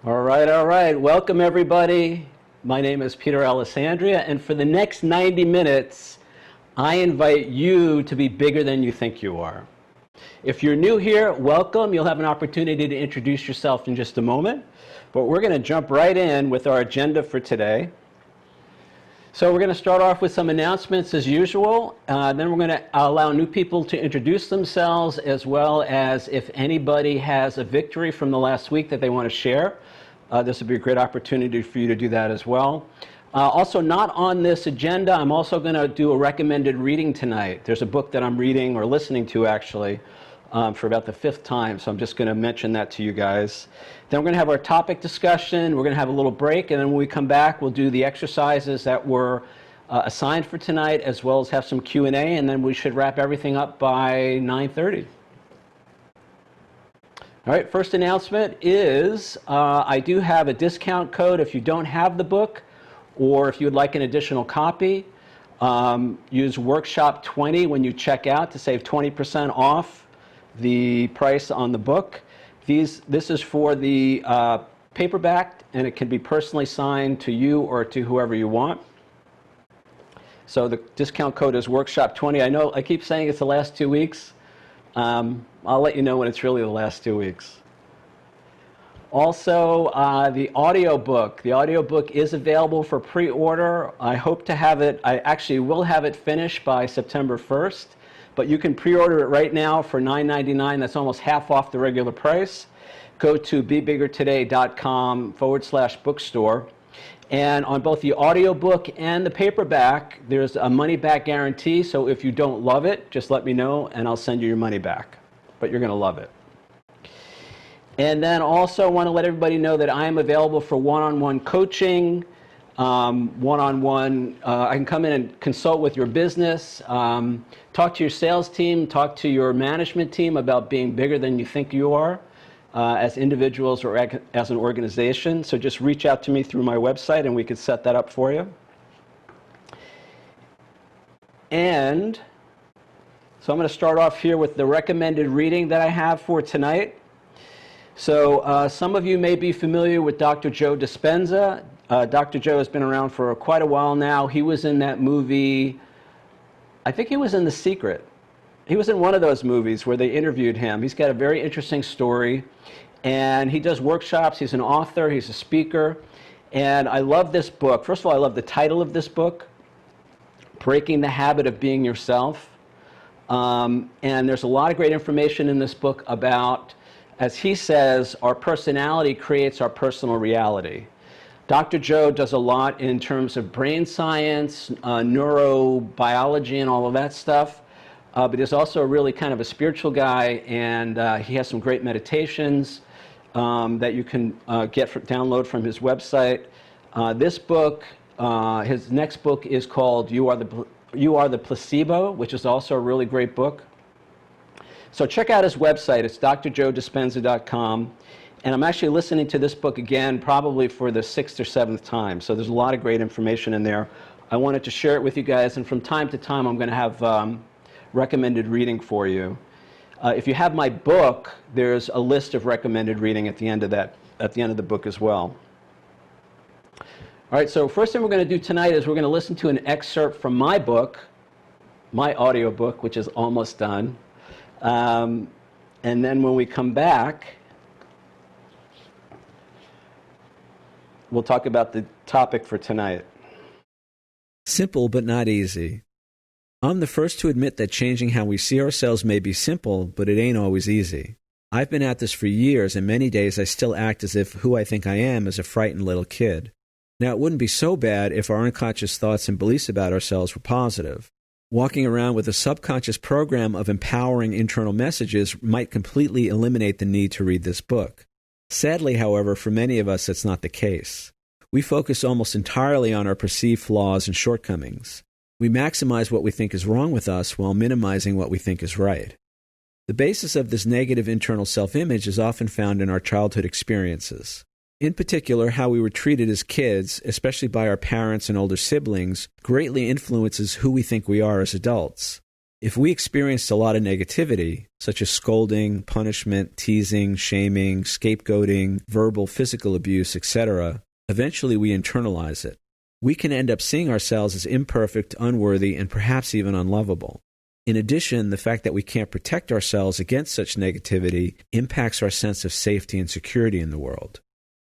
All right, all right. Welcome, everybody. My name is Peter Alessandria, and for the next 90 minutes, I invite you to be bigger than you think you are. If you're new here, welcome. You'll have an opportunity to introduce yourself in just a moment, but we're going to jump right in with our agenda for today. So we're going to start off with some announcements as usual. Then we're going to allow new people to introduce themselves, as well as if anybody has a victory from the last week that they want to share. This would be a great opportunity for you to do that as well. Also, not on this agenda, I'm also going to do a recommended reading tonight. There's a book that I'm reading, or listening to actually, for about the 5th time, so I'm just going to mention that to you guys. Then we're going to have our topic discussion, we're going to have a little break, and then when we come back, we'll do the exercises that were assigned for tonight, as well as have some Q&A, and then we should wrap everything up by 9:30. All right, first announcement is I do have a discount code if you don't have the book, or if you would like an additional copy. Use Workshop 20 when you check out to save 20% off the price on the book. This is for the paperback, and it can be personally signed to you or to whoever you want. So the discount code is Workshop 20. I know I keep saying it's the last 2 weeks. I'll let you know when it's really the last 2 weeks. Also, the audiobook. The audiobook is available for pre-order. I hope to have it, I actually will have it finished by September 1st, but you can pre-order it right now for $9.99. That's almost half off the regular price. Go to bebiggertoday.com/bookstore. And on both the audiobook and the paperback, there's a money-back guarantee. So if you don't love it, just let me know and I'll send you your money back. But you're going to love it. And then also want to let everybody know that I am available for one-on-one coaching. One-on-one, I can come in and consult with your business, talk to your sales team, talk to your management team about being bigger than you think you are as individuals or as an organization. So just reach out to me through my website and we could set that up for you. And so I'm going to start off here with the recommended reading that I have for tonight. So some of you may be familiar with Dr. Joe Dispenza. Dr. Joe has been around for quite a while now. He was in that movie, I think he was in The Secret. He was in one of those movies where they interviewed him. He's got a very interesting story, and he does workshops. He's an author, he's a speaker, and I love this book. First of all, I love the title of this book, Breaking the Habit of Being Yourself. And there's a lot of great information in this book about, as he says, our personality creates our personal reality. Dr. Joe does a lot in terms of brain science, neurobiology, and all of that stuff. But he's also really kind of a spiritual guy, and he has some great meditations that you can download from his website. This book, his next book is called You Are the Placebo, which is also a really great book. So check out his website. It's drjoedispenza.com. And I'm actually listening to this book again probably for the 6th or 7th time. So there's a lot of great information in there. I wanted to share it with you guys, and from time to time I'm going to have recommended reading for you. If you have my book, there's a list of recommended reading at the end of the book as well. All right, so first thing we're going to do tonight is we're going to listen to an excerpt from my book, my audiobook, which is almost done. And then when we come back, we'll talk about the topic for tonight. Simple but not easy. I'm the first to admit that changing how we see ourselves may be simple, but it ain't always easy. I've been at this for years, and many days I still act as if who I think I am is a frightened little kid. Now, it wouldn't be so bad if our unconscious thoughts and beliefs about ourselves were positive. Walking around with a subconscious program of empowering internal messages might completely eliminate the need to read this book. Sadly, however, for many of us, that's not the case. We focus almost entirely on our perceived flaws and shortcomings. We maximize what we think is wrong with us while minimizing what we think is right. The basis of this negative internal self-image is often found in our childhood experiences. In particular, how we were treated as kids, especially by our parents and older siblings, greatly influences who we think we are as adults. If we experienced a lot of negativity, such as scolding, punishment, teasing, shaming, scapegoating, verbal, physical abuse, etc., eventually we internalize it. We can end up seeing ourselves as imperfect, unworthy, and perhaps even unlovable. In addition, the fact that we can't protect ourselves against such negativity impacts our sense of safety and security in the world.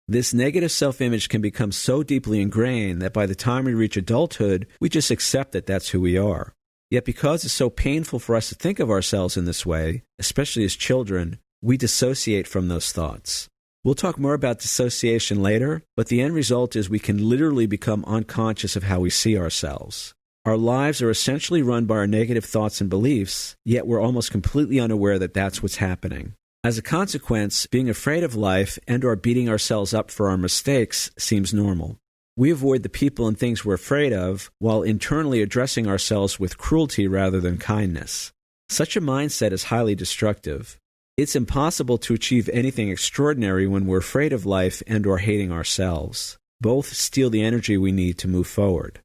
This negative self-image can become so deeply ingrained that by the time we reach adulthood, we just accept that that's who we are. Yet because it's so painful for us to think of ourselves in this way, especially as children, we dissociate from those thoughts. We'll talk more about dissociation later, but the end result is we can literally become unconscious of how we see ourselves. Our lives are essentially run by our negative thoughts and beliefs, yet we're almost completely unaware that that's what's happening. As a consequence, being afraid of life and/or beating ourselves up for our mistakes seems normal. We avoid the people and things we're afraid of, while internally addressing ourselves with cruelty rather than kindness. Such a mindset is highly destructive. It's impossible to achieve anything extraordinary when we're afraid of life and/or hating ourselves. Both steal the energy we need to move forward.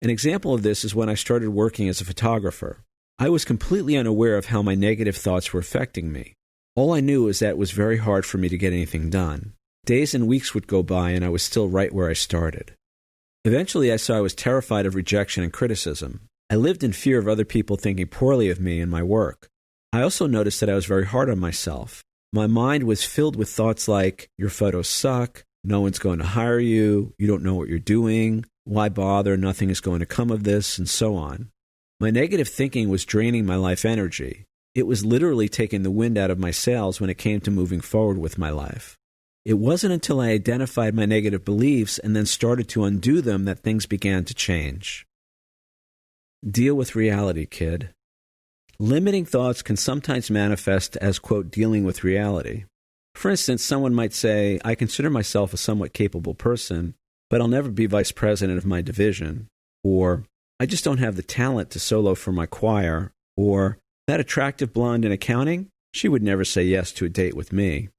An example of this is when I started working as a photographer. I was completely unaware of how my negative thoughts were affecting me. All I knew was that it was very hard for me to get anything done. Days and weeks would go by and I was still right where I started. Eventually I saw I was terrified of rejection and criticism. I lived in fear of other people thinking poorly of me and my work. I also noticed that I was very hard on myself. My mind was filled with thoughts like, your photos suck, no one's going to hire you, you don't know what you're doing, why bother, nothing is going to come of this, and so on. My negative thinking was draining my life energy. It was literally taking the wind out of my sails when it came to moving forward with my life. It wasn't until I identified my negative beliefs and then started to undo them that things began to change. Deal with reality, kid. Limiting thoughts can sometimes manifest as, quote, dealing with reality. For instance, someone might say, I consider myself a somewhat capable person, but I'll never be vice president of my division. Or, I just don't have the talent to solo for my choir. Or, that attractive blonde in accounting? She would never say yes to a date with me.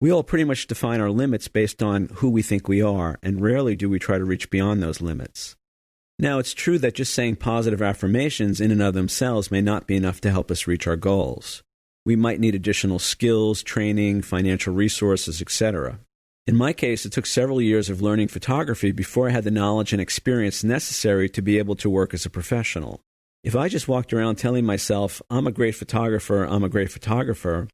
We all pretty much define our limits based on who we think we are, and rarely do we try to reach beyond those limits. Now, it's true that just saying positive affirmations in and of themselves may not be enough to help us reach our goals. We might need additional skills, training, financial resources, etc. In my case, it took several years of learning photography before I had the knowledge and experience necessary to be able to work as a professional. If I just walked around telling myself, I'm a great photographer,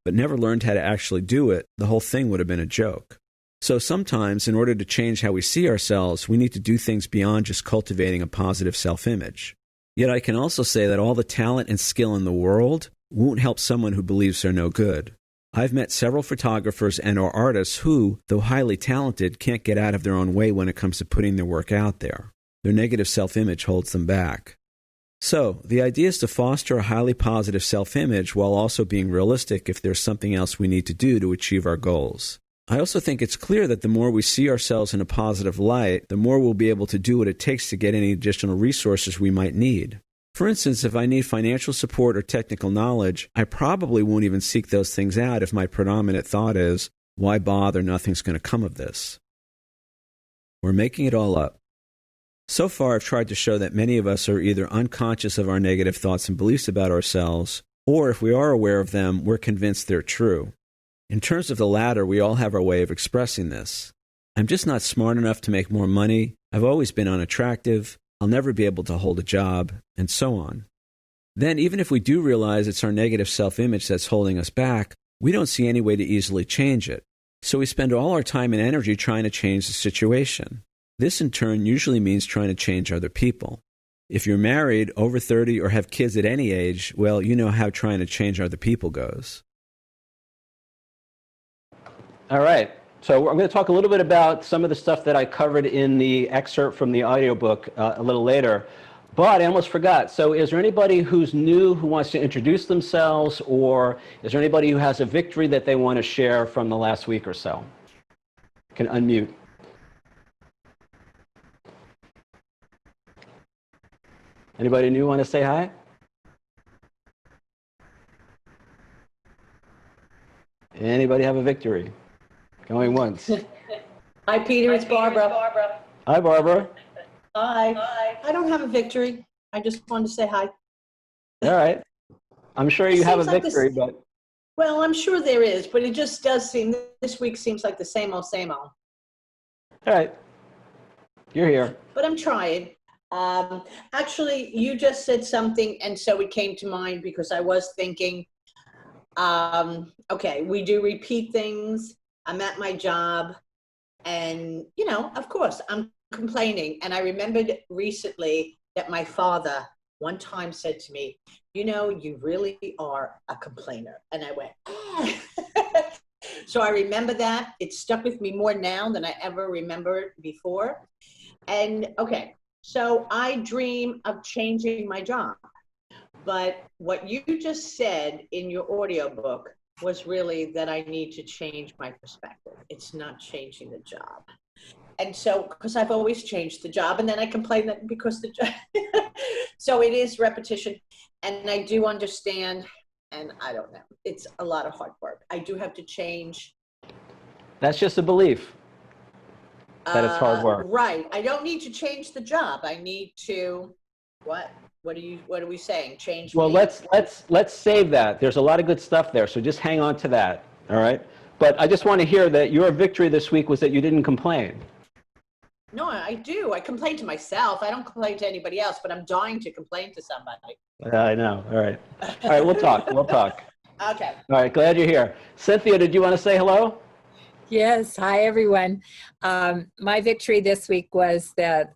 but never learned how to actually do it, the whole thing would have been a joke. So sometimes, in order to change how we see ourselves, we need to do things beyond just cultivating a positive self-image. Yet I can also say that all the talent and skill in the world won't help someone who believes they're no good. I've met several photographers and/or artists who, though highly talented, can't get out of their own way when it comes to putting their work out there. Their negative self-image holds them back. So, the idea is to foster a highly positive self-image while also being realistic if there's something else we need to do to achieve our goals. I also think it's clear that the more we see ourselves in a positive light, the more we'll be able to do what it takes to get any additional resources we might need. For instance, if I need financial support or technical knowledge, I probably won't even seek those things out if my predominant thought is, why bother, nothing's going to come of this. We're making it all up. So far, I've tried to show that many of us are either unconscious of our negative thoughts and beliefs about ourselves, or if we are aware of them, we're convinced they're true. In terms of the latter, we all have our way of expressing this. I'm just not smart enough to make more money, I've always been unattractive, I'll never be able to hold a job, and so on. Then, even if we do realize it's our negative self-image that's holding us back, we don't see any way to easily change it. So we spend all our time and energy trying to change the situation. This, in turn, usually means trying to change other people. If you're married, over 30, or have kids at any age, well, you know how trying to change other people goes. All right. So I'm going to talk a little bit about some of the stuff that I covered in the excerpt from the audiobook a little later. But I almost forgot. So is there anybody who's new who wants to introduce themselves, or is there anybody who has a victory that they want to share from the last week or so? You can unmute. Anybody new want to say hi? Anybody have a victory? Going once. Hi, Peter. It's Barbara. Hi, Barbara. Hi. I don't have a victory. I just wanted to say hi. All right. I'm sure It you have a seems like victory, this. but Well, I'm sure there is, but it just does seem, this week seems like the same old, same old. all right, you're here. But I'm trying. Actually, you just said something, and so it came to mind because I was thinking, okay, we do repeat things. I'm at my job, and, of course, I'm complaining. And I remembered recently that my father one time said to me, you really are a complainer. And I went, ah. So I remember that. It stuck with me more now than I ever remembered before. And okay, so I dream of changing my job. But what you just said in your audiobook was really that I need to change my perspective. It's not changing the job. And so, because I've always changed the job, and then I complain that because the job, so it is repetition. And I do understand, and I don't know, it's a lot of hard work. I do have to change. That's just a belief that it's hard work. Right. I don't need to change the job. I need to, what? What are we saying? Change Well, me? let's save that. There's a lot of good stuff there, so just hang on to that. All right. But I just want to hear that your victory this week was that you didn't complain. No, I do. I complain to myself. I don't complain to anybody else, but I'm dying to complain to somebody. I know. All right. All right. We'll talk. We'll talk. Okay. All right. Glad you're here. Cynthia, did you want to say hello? Yes. Hi, everyone. My victory this week was that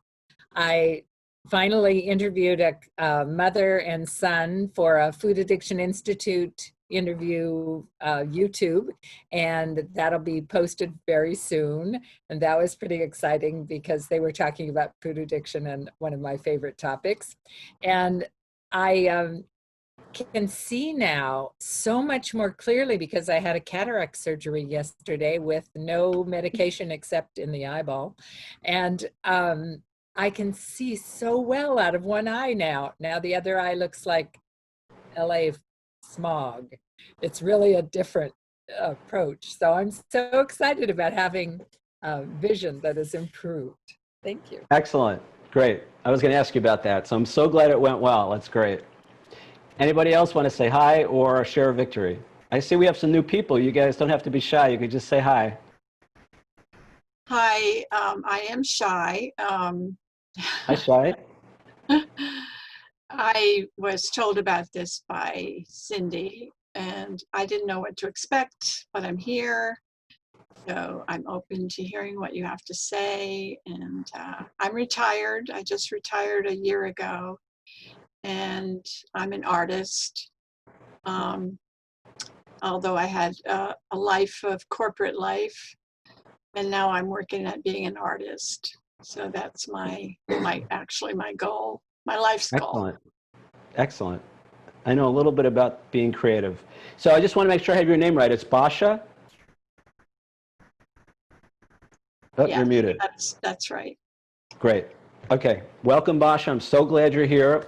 I finally interviewed a mother and son for a Food Addiction Institute interview YouTube, and that'll be posted very soon. And that was pretty exciting because they were talking about food addiction and one of my favorite topics. And I can see now so much more clearly because I had a cataract surgery yesterday with no medication except in the eyeball. And I can see so well out of one eye now. Now the other eye looks like LA smog. It's really a different approach. So I'm so excited about having vision that is improved. Thank you. Excellent. Great. I was going to ask you about that. So I'm so glad it went well. That's great. Anybody else want to say hi or share a victory? I see we have some new people. You guys don't have to be shy. You could just say hi. Hi, I am Shy. Hi, Shy. I was told about this by Cindy, and I didn't know what to expect, but I'm here. So I'm open to hearing what you have to say. And I'm retired. I just retired a year ago, and I'm an artist. Although I had a life of corporate life, and now I'm working at being an artist. So that's my goal, my life's goal. Excellent. Excellent. I know a little bit about being creative. So I just want to make sure I have your name right. It's Basha? Oh, Yeah, you're muted. That's right. Great. Okay. Welcome, Basha. I'm so glad you're here.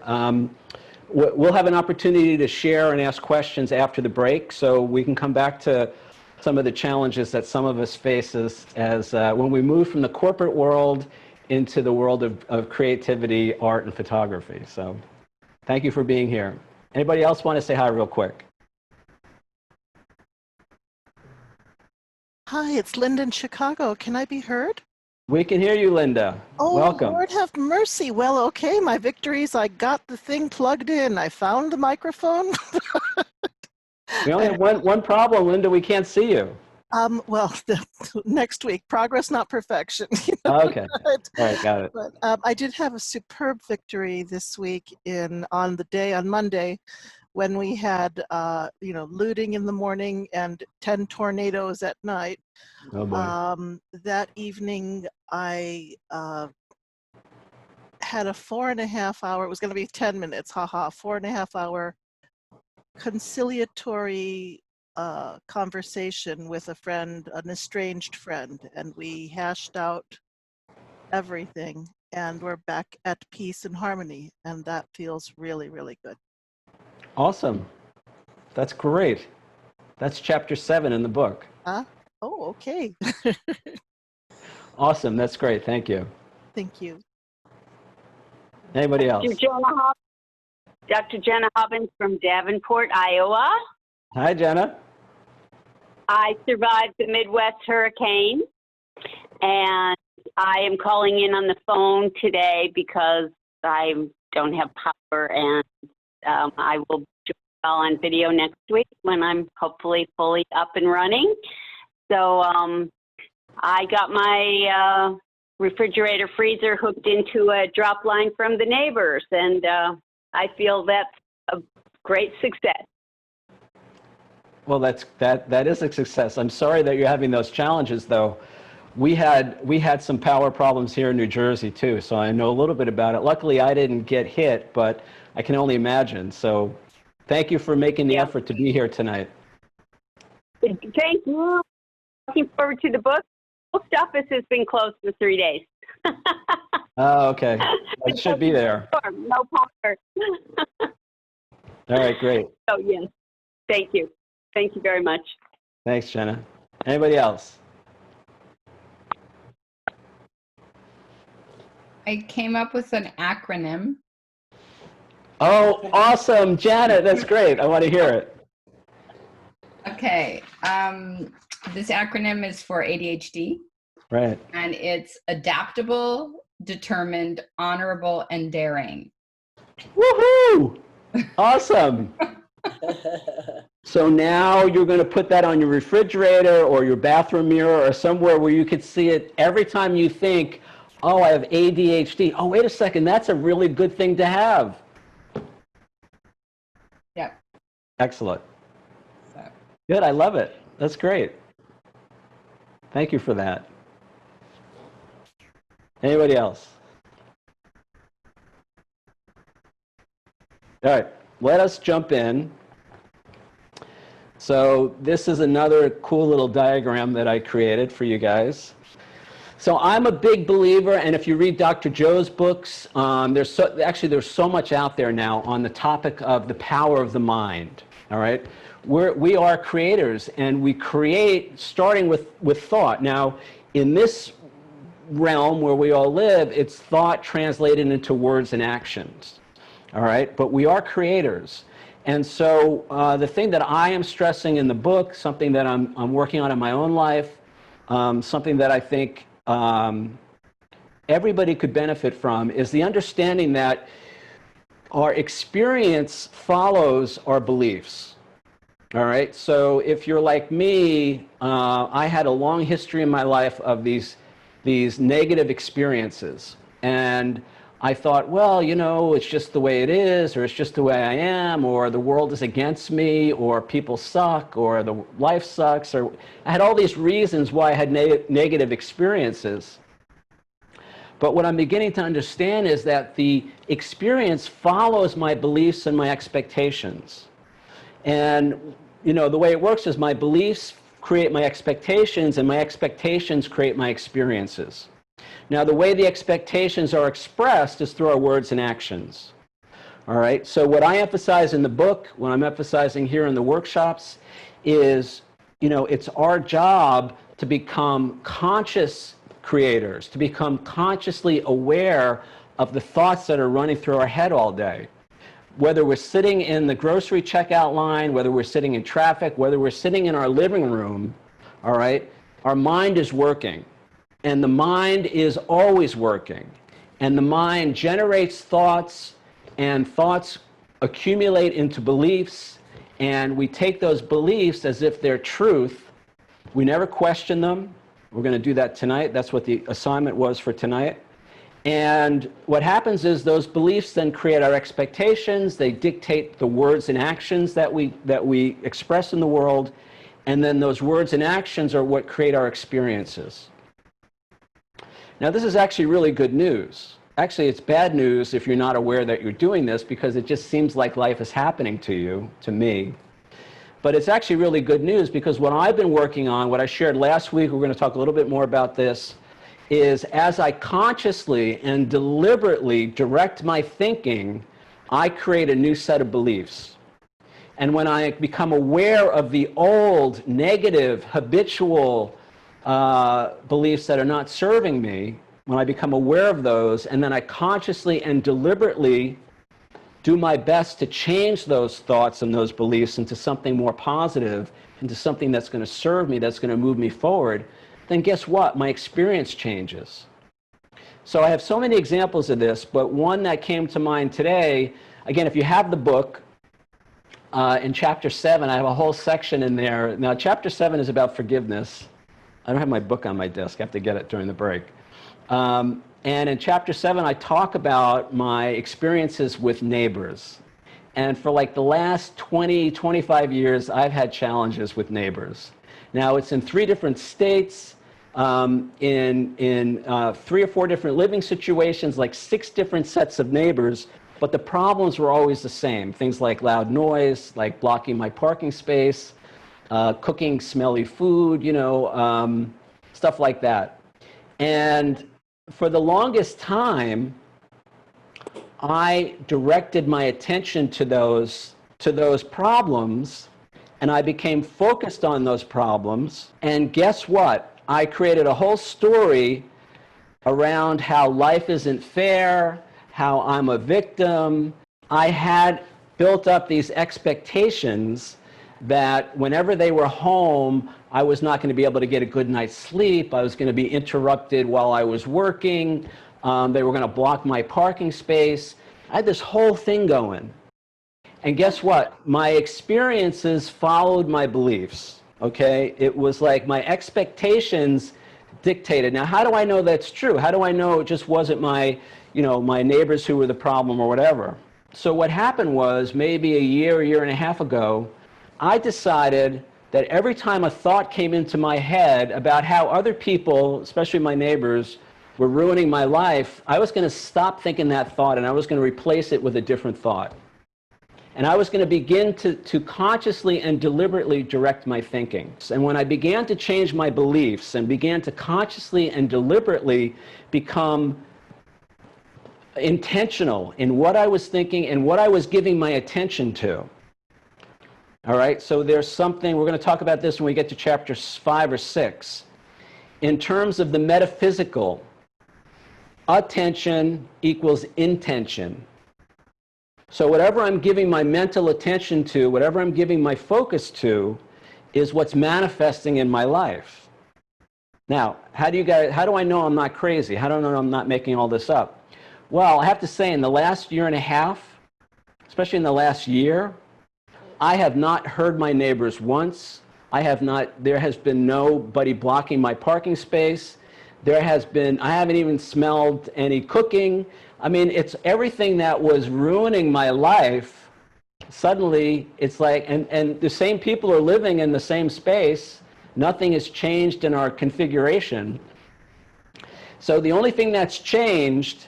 We'll have an opportunity to share and ask questions after the break, so we can come back to some of the challenges that some of us face as when we move from the corporate world into the world of creativity, art, and photography. So thank you for being here. Anybody else want to say hi real quick? Hi, it's Linda in Chicago. Can I be heard? We can hear you, Linda. Oh, Welcome. Lord have mercy. Well, okay, my victories. I got the thing plugged in. I found the microphone. We only have one problem, Linda. We can't see you. Well, next week. Progress, not perfection. Okay. All right, got it. But I did have a superb victory this week on Monday, when we had looting in the morning and 10 tornadoes at night. Oh boy. That evening, I had a 4.5 hour. It was going to be 10 minutes. 4.5 hour conciliatory conversation with a friend, an estranged friend, and we hashed out everything, and we're back at peace and harmony, and that feels really, really good. Awesome. That's great. That's chapter 7 in the book. Oh, okay. Awesome. That's great. Thank you. Thank you. Anybody else? Dr. Jenna Hobbins from Davenport, Iowa. Hi, Jenna. I survived the Midwest hurricane, and I am calling in on the phone today because I don't have power, and I will join on video next week when I'm hopefully fully up and running. So I got my refrigerator freezer hooked into a drop line from the neighbors, and I feel that's a great success. Well, that is a success. I'm sorry that you're having those challenges, though. We had some power problems here in New Jersey too, so I know a little bit about it. Luckily, I didn't get hit, but I can only imagine. So, thank you for making the effort to be here tonight. Thank you. Looking forward to the book. Post office has been closed for 3 days. Oh, okay. It should be there. No power. All right, great. Oh, yes. Thank you. Thank you very much. Thanks, Jenna. Anybody else? I came up with an acronym. Oh, awesome, Janet. That's great. I want to hear it. Okay. This acronym is for ADHD. Right. And it's adaptable, determined, honorable, and daring. Woohoo! Awesome. So now you're going to put that on your refrigerator or your bathroom mirror or somewhere where you could see it every time you think, oh, I have ADHD. Oh, wait a second. That's a really good thing to have. Yep. Excellent. So. Good. I love it. That's great. Thank you for that. Anybody else? All right. Let us jump in. So this is another cool little diagram that I created for you guys. So I'm a big believer, and if you read Dr. Joe's books, there's so much out there now on the topic of the power of the mind. All right, we are creators, and we create starting with thought. Now, in this realm where we all live, it's thought translated into words and actions. All right, but we are creators. And so the thing that I am stressing in the book, something that I'm working on in my own life, something that I think everybody could benefit from, is the understanding that our experience follows our beliefs. All right, so if you're like me, I had a long history in my life of these negative experiences. And I thought, well, you know, it's just the way it is, or it's just the way I am, or the world is against me, or people suck, or the life sucks, or I had all these reasons why I had negative experiences. But what I'm beginning to understand is that the experience follows my beliefs and my expectations. And, you know, the way it works is my beliefs create my expectations, and my expectations create my experiences. Now, the way the expectations are expressed is through our words and actions. All right, so what I emphasize in the book, what I'm emphasizing here in the workshops is, you know, it's our job to become conscious creators, to become consciously aware of the thoughts that are running through our head all day. Whether we're sitting in the grocery checkout line, whether we're sitting in traffic, whether we're sitting in our living room, all right, our mind is working. And the mind is always working. And the mind generates thoughts, and thoughts accumulate into beliefs, and we take those beliefs as if they're truth. We never question them. We're going to do that tonight. That's what the assignment was for tonight. And what happens is those beliefs then create our expectations. They dictate the words and actions that we express in the world. And then those words and actions are what create our experiences. Now, this is actually really good news. Actually, it's bad news if you're not aware that you're doing this, because it just seems like life is happening to you, to me. But it's actually really good news, because what I've been working on, what I shared last week, we're going to talk a little bit more about this, is as I consciously and deliberately direct my thinking, I create a new set of beliefs. And when I become aware of the old, negative, habitual beliefs that are not serving me, when I become aware of those, and then I consciously and deliberately do my best to change those thoughts and those beliefs into something more positive, into something that's going to serve me, that's going to move me forward, then guess what? My experience changes. So I have so many examples of this, but one that came to mind today, again, if you have the book, in chapter 7, I have a whole section in there. Now, chapter 7 is about forgiveness. I don't have my book on my desk. I have to get it during the break. And in chapter 7, I talk about my experiences with neighbors. And for like the last 20, 25 years, I've had challenges with neighbors. Now, it's in 3 different states, in 3 or 4 different living situations, like 6 different sets of neighbors. But the problems were always the same. Things like loud noise, like blocking my parking space, cooking smelly food, stuff like that. And for the longest time, I directed my attention to those problems, and I became focused on those problems. And guess what? I created a whole story around how life isn't fair, how I'm a victim. I had built up these expectations that whenever they were home, I was not going to be able to get a good night's sleep. I was going to be interrupted while I was working. They were going to block my parking space. I had this whole thing going. And guess what? My experiences followed my beliefs, okay? It was like my expectations dictated. Now, how do I know that's true? How do I know it just wasn't my neighbors who were the problem or whatever? So what happened was maybe a year and a half ago, I decided that every time a thought came into my head about how other people, especially my neighbors, were ruining my life, I was going to stop thinking that thought and I was going to replace it with a different thought. And I was going to begin to consciously and deliberately direct my thinking. And when I began to change my beliefs and began to consciously and deliberately become intentional in what I was thinking and what I was giving my attention to. All right, so there's something, we're going to talk about this when we get to chapter 5 or 6. In terms of the metaphysical, attention equals intention. So whatever I'm giving my mental attention to, whatever I'm giving my focus to, is what's manifesting in my life. Now, how do I know I'm not crazy? How do I know I'm not making all this up? Well, I have to say, in the last year and a half, especially in the last year, I have not heard my neighbors once. There has been nobody blocking my parking space. I haven't even smelled any cooking. I mean, it's everything that was ruining my life. Suddenly, it's like, and the same people are living in the same space. Nothing has changed in our configuration. So the only thing that's changed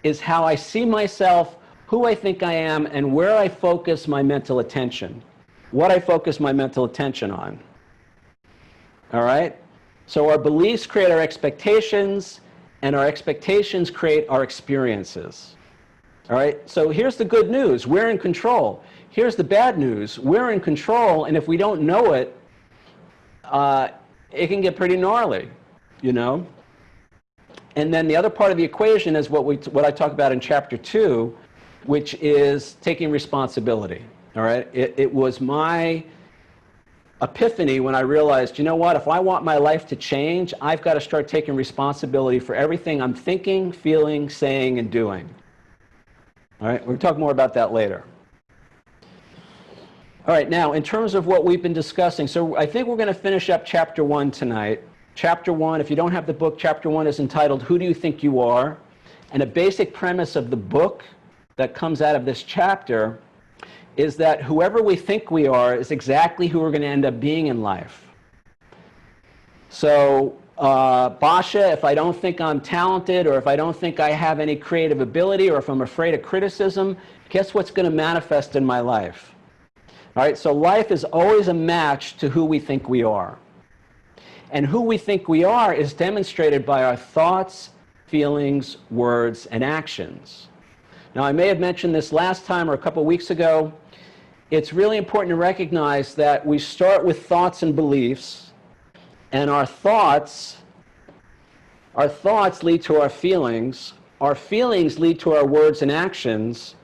is how I see myself, who I think I am, and where I focus my mental attention. What I focus my mental attention on. All right? So our beliefs create our expectations, and our expectations create our experiences. All right? So here's the good news. We're in control. Here's the bad news. We're in control, and if we don't know it, it can get pretty gnarly, And then the other part of the equation is what I talk about in chapter 2, which is taking responsibility. All right? It was my epiphany when I realized, if I want my life to change, I've got to start taking responsibility for everything I'm thinking, feeling, saying, and doing. All right? We'll talk more about that later. All right, now, in terms of what we've been discussing, so I think we're going to finish up chapter 1 tonight. Chapter 1, if you don't have the book, chapter 1 is entitled, Who Do You Think You Are? And a basic premise of the book that comes out of this chapter is that whoever we think we are is exactly who we're going to end up being in life. So, Basha, if I don't think I'm talented, or if I don't think I have any creative ability, or if I'm afraid of criticism, guess what's going to manifest in my life? All right, so life is always a match to who we think we are. And who we think we are is demonstrated by our thoughts, feelings, words, and actions. Now, I may have mentioned this last time or a couple weeks ago. It's really important to recognize that we start with thoughts and beliefs, and our thoughts lead to our feelings lead to our words and actions,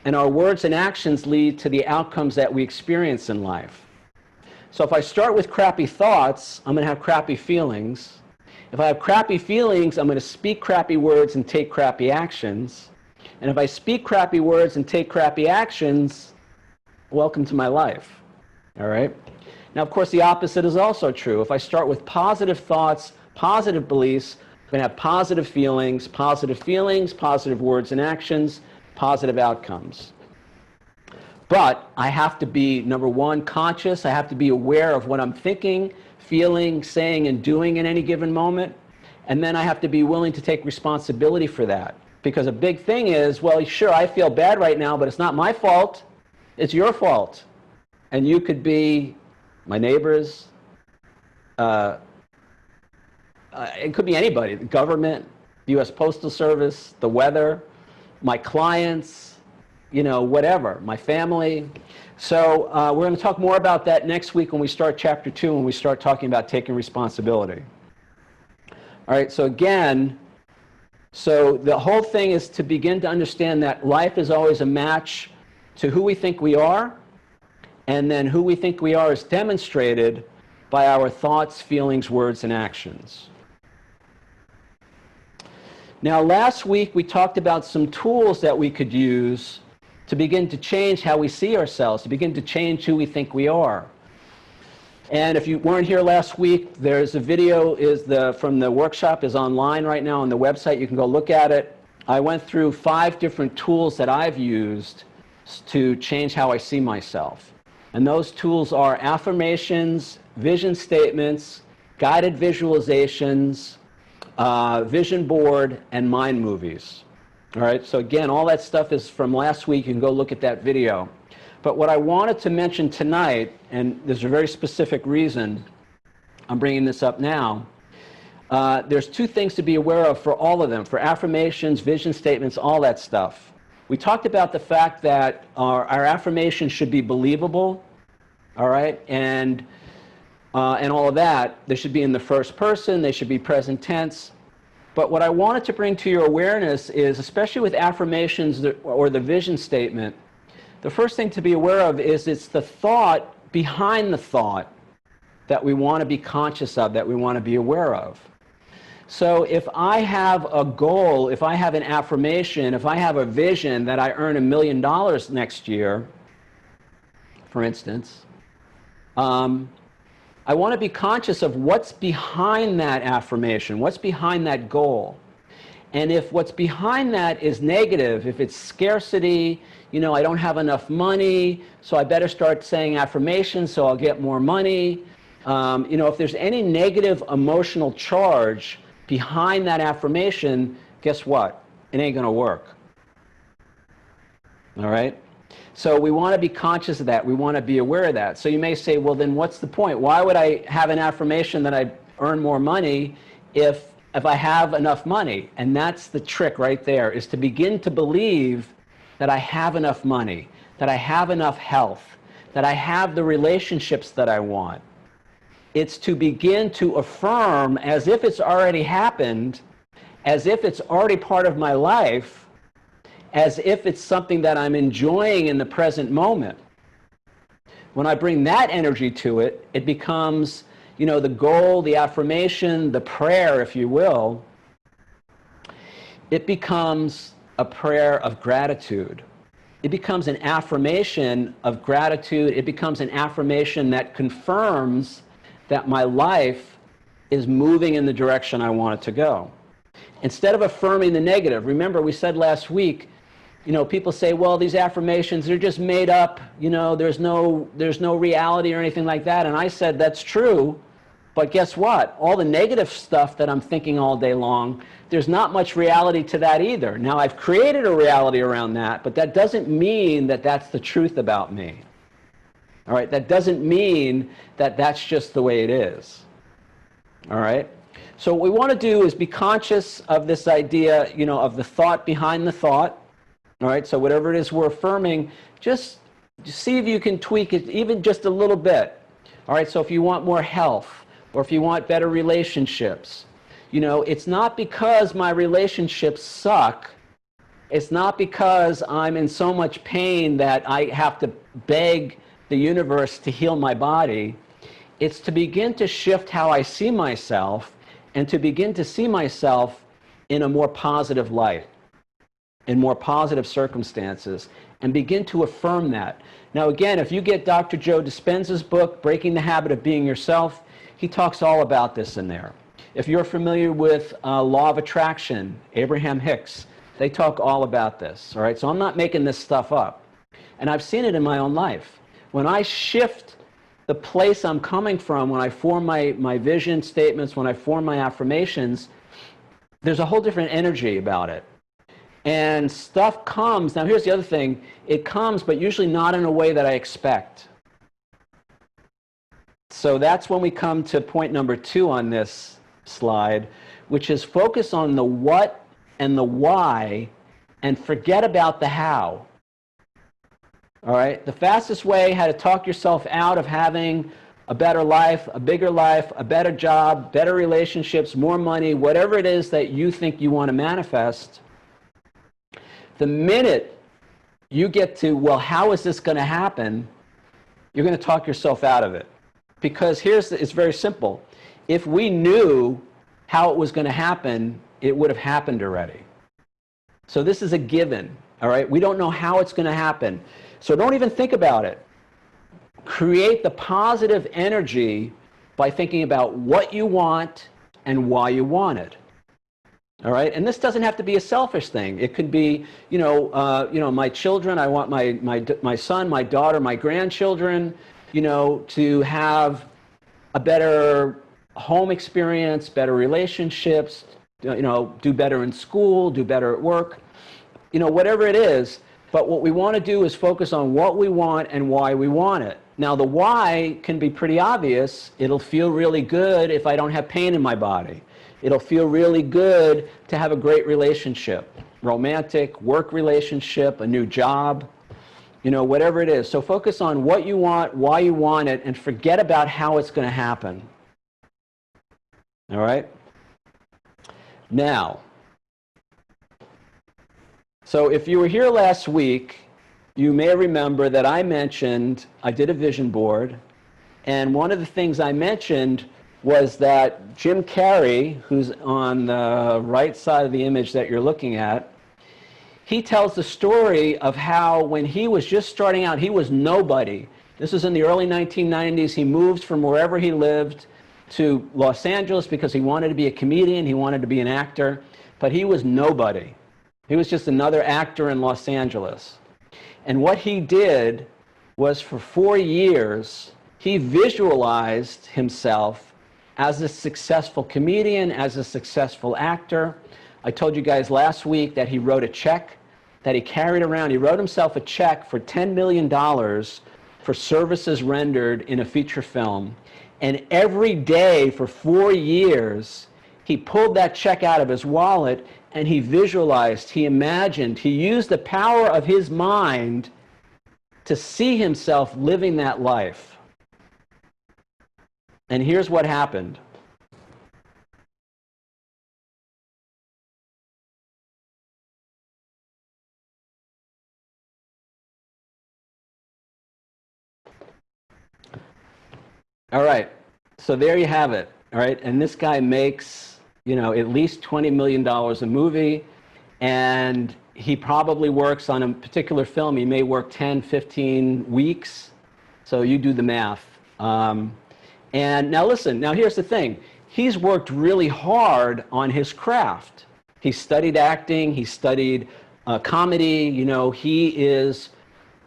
and our words and actions lead to the outcomes that we experience in life. So if I start with crappy thoughts, I'm going to have crappy feelings. If I have crappy feelings, I'm going to speak crappy words and take crappy actions. And if I speak crappy words and take crappy actions, welcome to my life. All right? Now, of course, the opposite is also true. If I start with positive thoughts, positive beliefs, I'm going to have positive feelings, positive words and actions, positive outcomes. But I have to be, number one, conscious. I have to be aware of what I'm thinking, feeling, saying, and doing in any given moment. And then I have to be willing to take responsibility for that. Because a big thing is, well, sure, I feel bad right now, but it's not my fault. It's your fault. And you could be my neighbors. It could be anybody, the government, the U.S. Postal Service, the weather, my clients, whatever, my family. So we're going to talk more about that next week when we start Chapter 2, when we start talking about taking responsibility. All right, so again, the whole thing is to begin to understand that life is always a match to who we think we are, and then who we think we are is demonstrated by our thoughts, feelings, words, and actions. Now, last week we talked about some tools that we could use to begin to change how we see ourselves, to begin to change who we think we are. And if you weren't here last week, there's a video from the workshop is online right now on the website. You can go look at it. I went through 5 different tools that I've used to change how I see myself. And those tools are affirmations, vision statements, guided visualizations, vision board, and mind movies. All right, so again, all that stuff is from last week. You can go look at that video. But what I wanted to mention tonight, and there's a very specific reason I'm bringing this up now, there's 2 things to be aware of for all of them, for affirmations, vision statements, all that stuff. We talked about the fact that our affirmations should be believable, all right, and all of that. They should be in the first person, they should be present tense. But what I wanted to bring to your awareness is, especially with affirmations or the vision statement, the first thing to be aware of is it's the thought behind the thought that we want to be conscious of, that we want to be aware of. So if I have a goal, if I have an affirmation, if I have a vision that I earn $1 million next year, for instance, I want to be conscious of what's behind that affirmation, what's behind that goal. And if what's behind that is negative, if it's scarcity, I don't have enough money, so I better start saying affirmations so I'll get more money. If there's any negative emotional charge behind that affirmation, guess what? It ain't going to work. All right? So we want to be conscious of that. We want to be aware of that. So you may say, well, then what's the point? Why would I have an affirmation that I earn more money if I have enough money? And that's the trick right there, is to begin to believe that I have enough money, that I have enough health, that I have the relationships that I want. It's to begin to affirm as if it's already happened, as if it's already part of my life, as if it's something that I'm enjoying in the present moment. When I bring that energy to it, it becomes, the goal, the affirmation, the prayer, if you will. It becomes a prayer of gratitude. It becomes an affirmation of gratitude. It becomes an affirmation that confirms that my life is moving in the direction I want it to go. Instead of affirming the negative, remember we said last week, people say, well, these affirmations, they're just made up, there's no reality or anything like that. And I said, that's true, but guess what? All the negative stuff that I'm thinking all day long, there's not much reality to that either. Now, I've created a reality around that, but that doesn't mean that that's the truth about me. All right, that doesn't mean that that's just the way it is. All right? So what we want to do is be conscious of this idea, of the thought behind the thought. All right, so whatever it is we're affirming, just see if you can tweak it even just a little bit. All right, so if you want more health, or if you want better relationships, it's not because my relationships suck It's not because I'm in so much pain that I have to beg the universe to heal my body. It's to begin to shift how I see myself and to begin to see myself in a more positive light, in more positive circumstances, and begin to affirm that. Now, again, if you get Dr. Joe Dispenza's book, Breaking the Habit of Being Yourself, he talks all about this in there. If you're familiar with Law of Attraction, Abraham Hicks, they talk all about this, all right? So I'm not making this stuff up. And I've seen it in my own life. When I shift the place I'm coming from, when I form my vision statements, when I form my affirmations, there's a whole different energy about it. And stuff comes. Now, here's the other thing. It comes, but usually not in a way that I expect. So that's when we come to point number 2 on this slide, which is focus on the what and the why and forget about the how. All right? The fastest way how to talk yourself out of having a better life, a bigger life, a better job, better relationships, more money, whatever it is that you think you want to manifest, the minute you get to, well, how is this going to happen, you're going to talk yourself out of it. Because it's very simple. If we knew how it was going to happen, it would have happened already. So this is a given, all right? We don't know how it's going to happen. So don't even think about it. Create the positive energy by thinking about what you want and why you want it. All right, and this doesn't have to be a selfish thing. It could be, my children. I want my son, my daughter, my grandchildren, to have a better home experience, better relationships, do better in school, do better at work, whatever it is. But what we want to do is focus on what we want and why we want it. Now, the why can be pretty obvious. It'll feel really good if I don't have pain in my body. It'll feel really good to have a great relationship, romantic, work relationship, a new job, whatever it is. So focus on what you want, why you want it, and forget about how it's going to happen. All right? Now, so if you were here last week, you may remember that I did a vision board, and one of the things I mentioned was that Jim Carrey, who's on the right side of the image that you're looking at, he tells the story of how when he was just starting out, he was nobody. This was in the early 1990s. He moved from wherever he lived to Los Angeles because he wanted to be a comedian, he wanted to be an actor, but he was nobody. He was just another actor in Los Angeles. And what he did was for 4 years, he visualized himself as a successful comedian, as a successful actor. I told you guys last week that he wrote a check that he carried around. He wrote himself a check for $10 million for services rendered in a feature film. And every day for 4 years, he pulled that check out of his wallet and he visualized, he imagined, he used the power of his mind to see himself living that life. And here's what happened. All right, so there you have it, all right? And this guy makes, at least $20 million a movie, and he probably works on a particular film. He may work 10, 15 weeks, so you do the math. And now listen, now here's the thing. He's worked really hard on his craft. He studied acting, he studied comedy, he is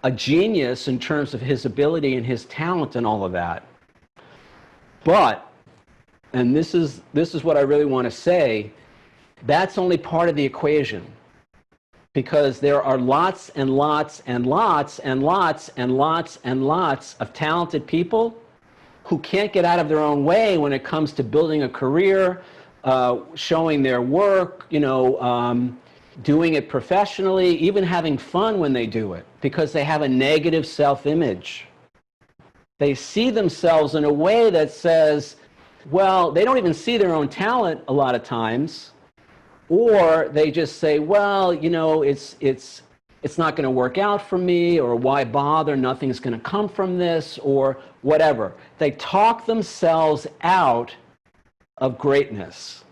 a genius in terms of his ability and his talent and all of that. But, and this is what I really want to say, that's only part of the equation. Because there are lots and lots and lots and lots and lots and lots of talented people who can't get out of their own way when it comes to building a career, showing their work, doing it professionally, even having fun when they do it, because they have a negative self-image. They see themselves in a way that says, well, they don't even see their own talent a lot of times. Or they just say, well, it's not going to work out for me, or why bother, nothing's going to come from this, or whatever. They talk themselves out of greatness.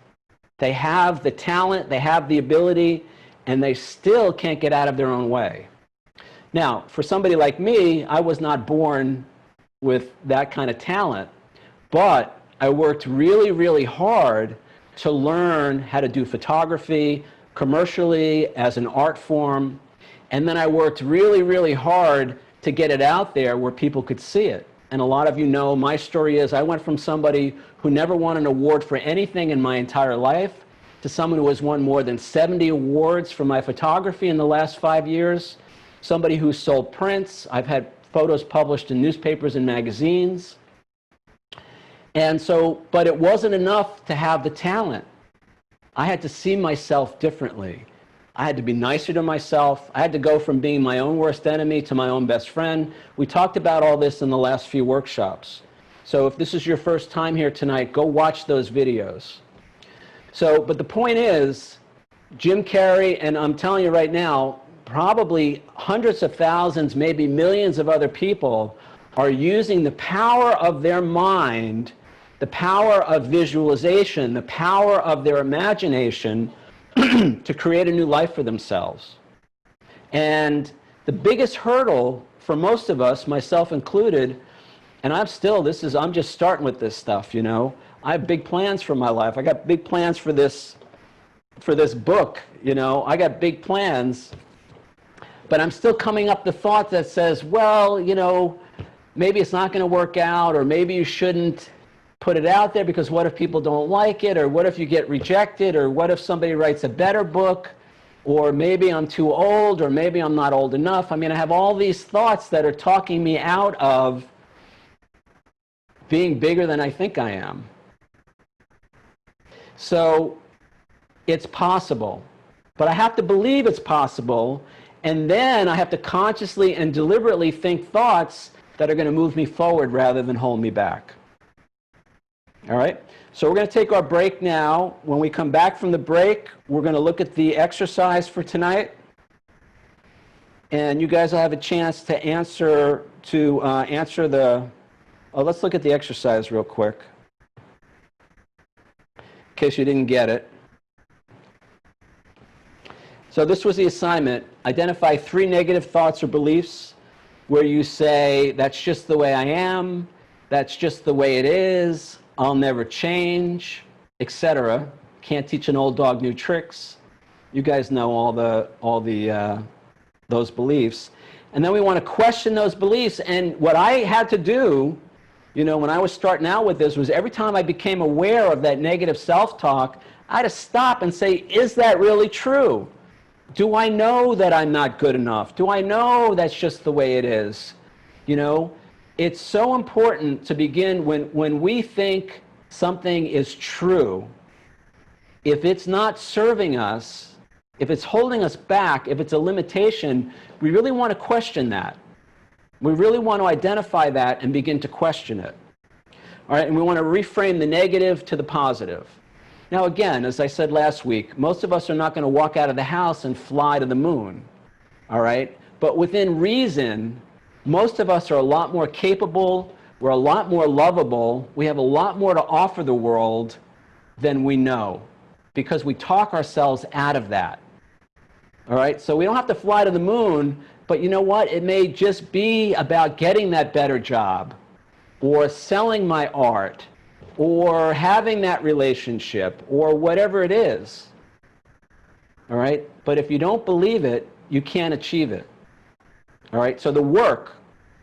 They have the talent, they have the ability, and they still can't get out of their own way. Now, for somebody like me, I was not born with that kind of talent, but I worked really, really hard to learn how to do photography commercially as an art form. And then I worked really, really hard to get it out there where people could see it. And a lot of you know my story is I went from somebody who never won an award for anything in my entire life to someone who has won more than 70 awards for my photography in the last 5 years, somebody who sold prints. I've had photos published in newspapers and magazines. And so, but it wasn't enough to have the talent. I had to see myself differently. I had to be nicer to myself. I had to go from being my own worst enemy to my own best friend. We talked about all this in the last few workshops. So if this is your first time here tonight, go watch those videos. So, but the point is, Jim Carrey, and I'm telling you right now, probably hundreds of thousands, maybe millions of other people are using the power of their mind, the power of visualization, the power of their imagination to create a new life for themselves. And the biggest hurdle for most of us, myself included, and I'm just starting with this stuff, I have big plans for my life. I got big plans for this book, I got big plans, but I'm still coming up the thought that says, well, maybe it's not going to work out, or maybe you shouldn't put it out there because what if people don't like it, or what if you get rejected, or what if somebody writes a better book, or maybe I'm too old, or maybe I'm not old enough. I have all these thoughts that are talking me out of being bigger than I think I am. So it's possible, but I have to believe it's possible, and then I have to consciously and deliberately think thoughts that are going to move me forward rather than hold me back. All right, so we're going to take our break now. When we come back from the break, we're going to look at the exercise for tonight, and you guys will have a chance to answer the. Oh, let's look at the exercise real quick, in case you didn't get it. So this was the assignment. Identify 3 negative thoughts or beliefs where you say, that's just the way I am, that's just the way it is, I'll never change, etc. Can't teach an old dog new tricks. You guys know all those beliefs. And then we want to question those beliefs. And what I had to do, when I was starting out with this, was every time I became aware of that negative self-talk, I had to stop and say, is that really true? Do I know that I'm not good enough? Do I know that's just the way it is? It's so important to begin when we think something is true, if it's not serving us, if it's holding us back, if it's a limitation, we really want to question that. We really want to identify that and begin to question it. All right, and we want to reframe the negative to the positive. Now again, as I said last week, most of us are not going to walk out of the house and fly to the moon. All right, but within reason, most of us are a lot more capable, we're a lot more lovable, we have a lot more to offer the world than we know, because we talk ourselves out of that. All right, so we don't have to fly to the moon, but you know what? It may just be about getting that better job, or selling my art, or having that relationship, or whatever it is. All right, but if you don't believe it, you can't achieve it. All right, so the work,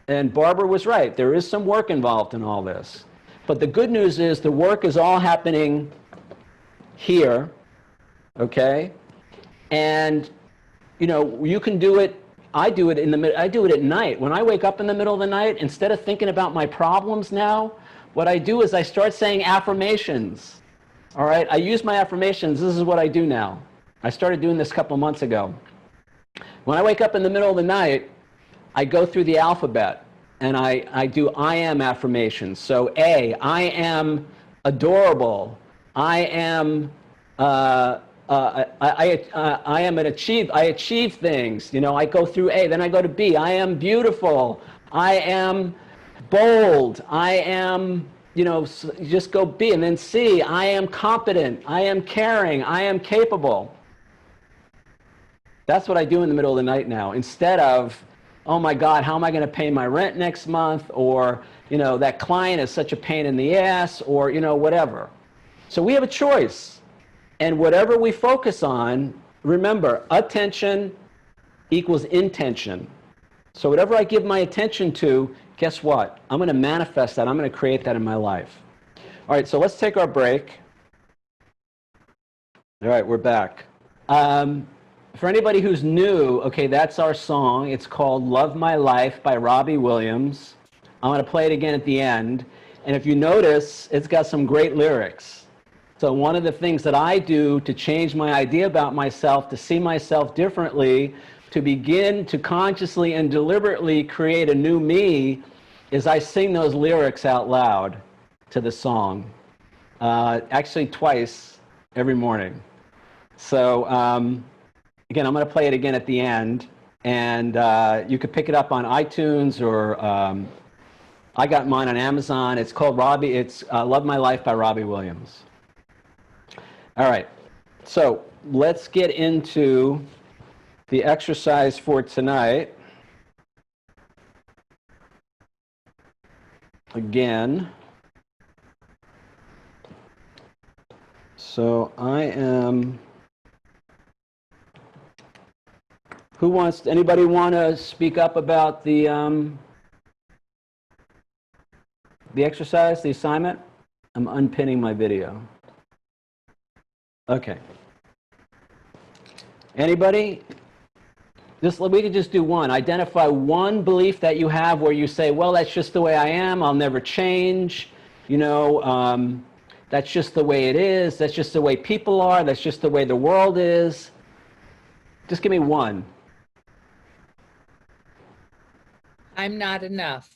and Barbara was right, there is some work involved in all this. But the good news is the work is all happening here, okay? And, you can do it, I do it at night. When I wake up in the middle of the night, instead of thinking about my problems now, what I do is I start saying affirmations. All right, I use my affirmations. This is what I do now. I started doing this a couple months ago. When I wake up in the middle of the night, I go through the alphabet, and I do I am affirmations. So A, I am adorable. I am I am I achieve things. You know, I go through A, then I go to B. I am beautiful. I am bold. I am, you know, you just go B, and then C. I am competent. I am caring. I am capable. That's what I do in the middle of the night now. Instead of, oh my God, how am I going to pay my rent next month? Or, you know, that client is such a pain in the ass, or, you know, whatever. So we have a choice. And whatever we focus on, remember, attention equals intention. So whatever I give my attention to, guess what? I'm going to manifest that. I'm going to create that in my life. All right, so let's take our break. All right, we're back. For anybody who's new, okay, that's our song. It's called Love My Life by Robbie Williams. I'm going to play it again at the end. And if you notice, it's got some great lyrics. So one of the things that I do to change my idea about myself, to see myself differently, to begin to consciously and deliberately create a new me, is I sing those lyrics out loud to the song. Actually twice every morning. So again, I'm going to play it again at the end, and you could pick it up on iTunes, or I got mine on Amazon. It's called Love My Life by Robbie Williams. All right, so let's get into the exercise for tonight. Again, so anybody want to speak up about the exercise, the assignment? I'm unpinning my video. Okay. Anybody? We could just do one. Identify one belief that you have where you say, well, that's just the way I am. I'll never change. You know, that's just the way it is. That's just the way people are. That's just the way the world is. Just give me one. I'm not enough.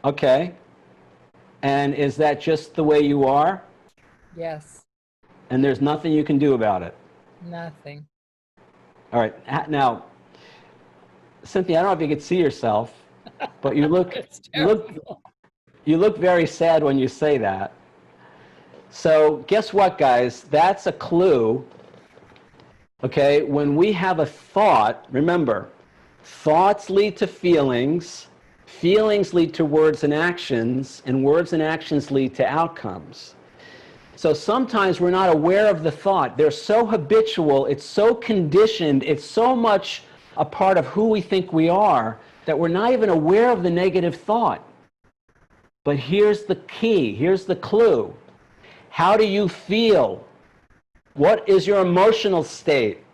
Okay. And is that just the way you are? Yes. And there's nothing you can do about it? Nothing. All right. Now, Cynthia, I don't know if you could see yourself, but you look very sad when you say that. So guess what, guys? That's a clue. Okay, when we have a thought, remember, thoughts lead to feelings, feelings lead to words and actions lead to outcomes. So sometimes we're not aware of the thought. They're so habitual, it's so conditioned, it's so much a part of who we think we are that we're not even aware of the negative thought. But here's the key, here's the clue. How do you feel? What is your emotional state?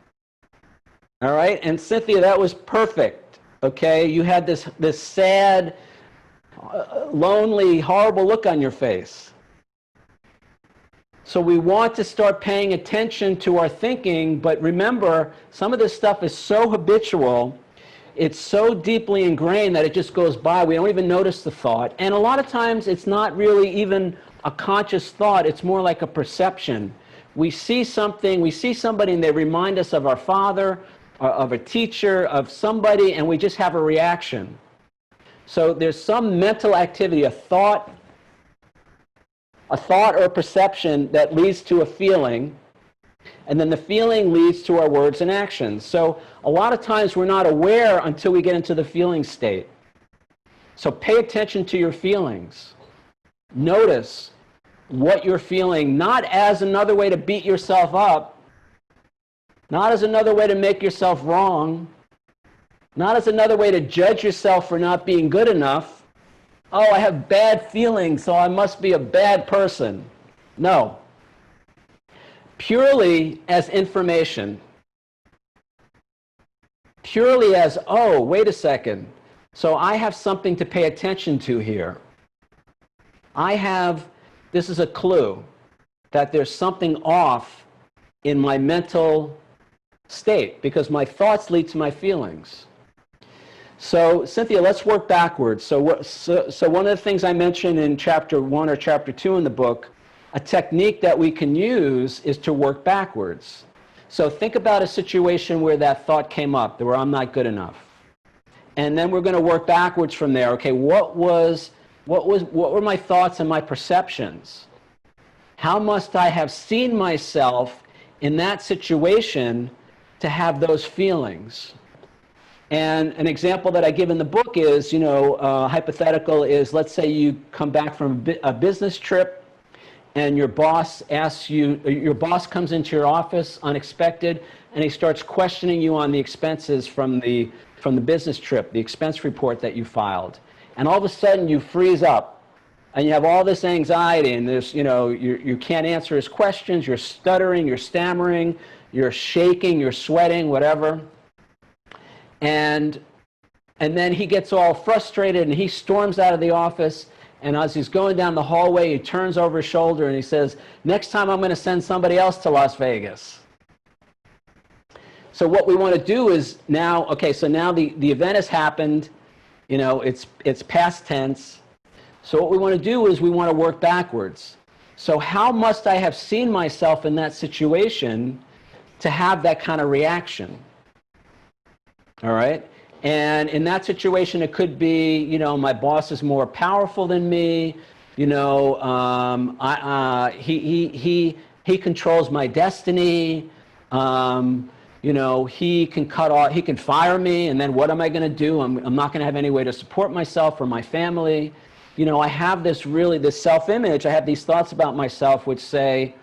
All right, and Cynthia, that was perfect, okay? You had this sad, lonely, horrible look on your face. So we want to start paying attention to our thinking, but remember, some of this stuff is so habitual, it's so deeply ingrained that it just goes by. We don't even notice the thought. And a lot of times it's not really even a conscious thought, it's more like a perception. We see something, we see somebody, and they remind us of our father, of a teacher, of somebody, and we just have a reaction. So there's some mental activity, a thought or a perception that leads to a feeling, and then the feeling leads to our words and actions. So a lot of times we're not aware until we get into the feeling state. So pay attention to your feelings. Notice what you're feeling, not as another way to beat yourself up, not as another way to make yourself wrong, not as another way to judge yourself for not being good enough. Oh, I have bad feelings, so I must be a bad person. No. Purely as information. Purely as, oh, wait a second. So I have something to pay attention to here. This is a clue that there's something off in my mental state because my thoughts lead to my feelings. So, Cynthia, let's work backwards. So one of the things I mentioned in chapter 1 or chapter 2 in the book a technique that we can use is to work backwards. So think about a situation where that thought came up, where I'm not good enough. And then we're going to work backwards from there. Okay, what were my thoughts and my perceptions? How must I have seen myself in that situation to have those feelings? And an example that I give in the book is, hypothetical is, let's say you come back from a business trip and your boss comes into your office unexpected, and he starts questioning you on the expenses from the business trip, the expense report that you filed. And all of a sudden you freeze up and you have all this anxiety, and there's, you can't answer his questions, you're stuttering, you're stammering, you're shaking, you're sweating, whatever. And then he gets all frustrated and he storms out of the office, and as he's going down the hallway, he turns over his shoulder and he says, next time I'm going to send somebody else to Las Vegas. So what we want to do is now, okay, so now the event has happened, it's past tense. So what we want to do is we want to work backwards. So how must I have seen myself in that situation to have that kind of reaction? All right? And in that situation, it could be, my boss is more powerful than me. He controls my destiny. He can fire me, and then what am I going to do? I'm not going to have any way to support myself or my family. I have this self-image. I have these thoughts about myself which say,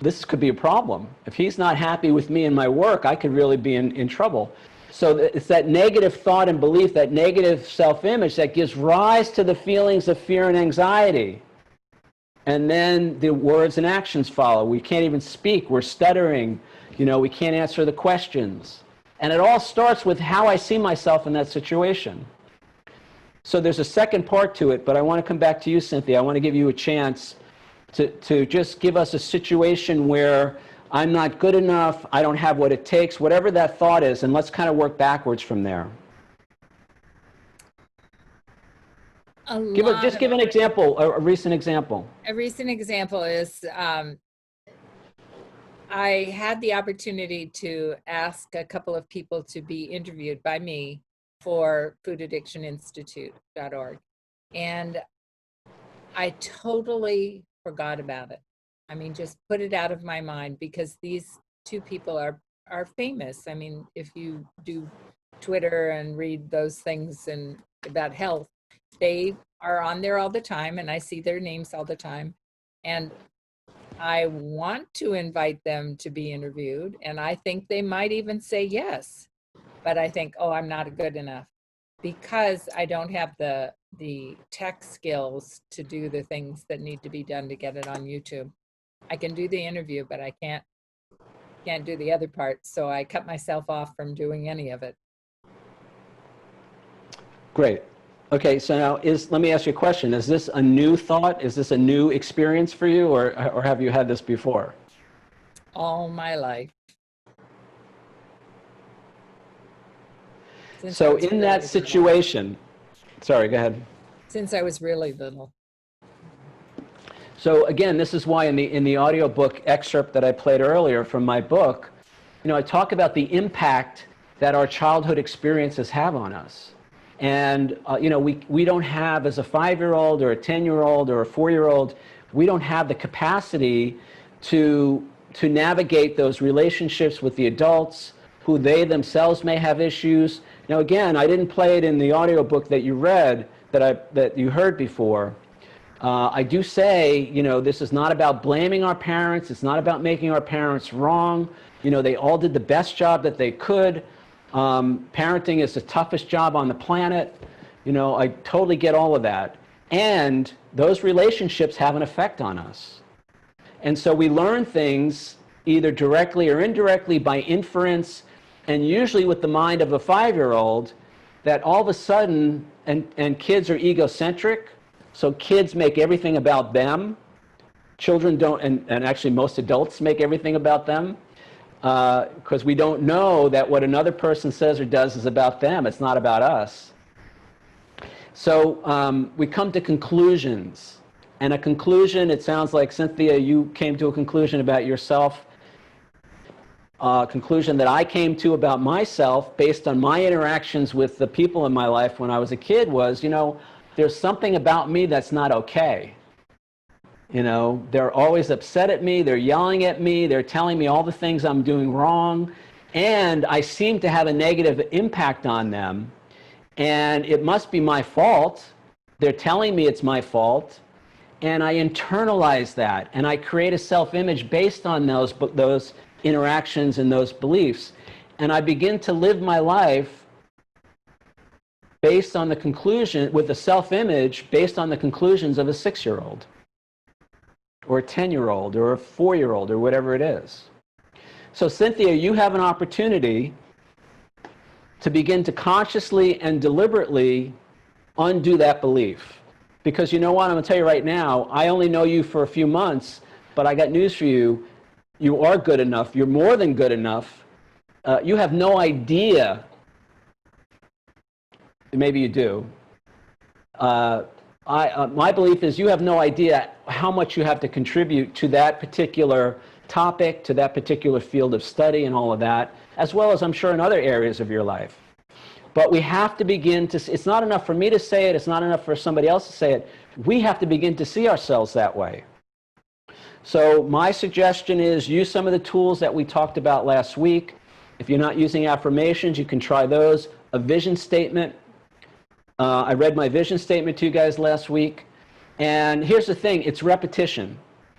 this could be a problem. If he's not happy with me and my work, I could really be in trouble. So it's that negative thought and belief, that negative self-image that gives rise to the feelings of fear and anxiety. And then the words and actions follow. We can't even speak. We're stuttering. We can't answer the questions. And it all starts with how I see myself in that situation. So there's a second part to it, but I want to come back to you, Cynthia. I want to give you a chance to just give us a situation where I'm not good enough, I don't have what it takes, whatever that thought is, and let's kind of work backwards from there. Give an example, a recent example. A recent example is I had the opportunity to ask a couple of people to be interviewed by me for foodaddictioninstitute.org. And I totally forgot about it. I mean, just put it out of my mind, because these two people are famous. I mean, if you do Twitter and read those things and about health, they are on there all the time, and I see their names all the time. And I want to invite them to be interviewed, and I think they might even say yes. But I think, I'm not good enough, because I don't have the tech skills to do the things that need to be done to get it on YouTube. I can do the interview, but I can't do the other part. So I cut myself off from doing any of it. Great. Okay, so now let me ask you a question. Is this a new thought? Is this a new experience for you, or have you had this before? All my life. So in that situation, sorry, go ahead. Since I was really little. So again, this is why in the audiobook excerpt that I played earlier from my book, I talk about the impact that our childhood experiences have on us. And we don't have, as a 5-year-old or a 10-year-old or a 4-year-old, we don't have the capacity to navigate those relationships with the adults who they themselves may have issues. Now again, I didn't play it in the audiobook that you read, that you heard before. I do say, this is not about blaming our parents. It's not about making our parents wrong. They all did the best job that they could. Parenting is the toughest job on the planet. I totally get all of that. And those relationships have an effect on us. And so we learn things either directly or indirectly by inference, and usually with the mind of a 5-year-old, that all of a sudden, and kids are egocentric, so kids make everything about them. Children don't, and actually most adults make everything about them, because we don't know that what another person says or does is about them. It's not about us. So we come to conclusions. And a conclusion, it sounds like, Cynthia, you came to a conclusion about yourself. Conclusion that I came to about myself based on my interactions with the people in my life when I was a kid was, there's something about me that's not okay. They're always upset at me, they're yelling at me, they're telling me all the things I'm doing wrong, and I seem to have a negative impact on them, and it must be my fault. They're telling me it's my fault, and I internalize that, and I create a self-image based on those interactions and those beliefs, and I begin to live my life based on the conclusion, with a self-image based on the conclusions of a 6-year-old or a 10-year-old or a 4-year-old or whatever it is. So Cynthia, you have an opportunity to begin to consciously and deliberately undo that belief. Because you know what, I'm going to tell you right now, I only know you for a few months, but I got news for you. You are good enough. You're more than good enough. You have no idea. Maybe you do. My belief is you have no idea how much you have to contribute to that particular topic, to that particular field of study and all of that, as well as I'm sure in other areas of your life. But we have to begin to, it's not enough for me to say it, it's not enough for somebody else to say it. We have to begin to see ourselves that way. So my suggestion is use some of the tools that we talked about last week. If you're not using affirmations, you can try those. A vision statement. I read my vision statement to you guys last week. And here's the thing, it's repetition.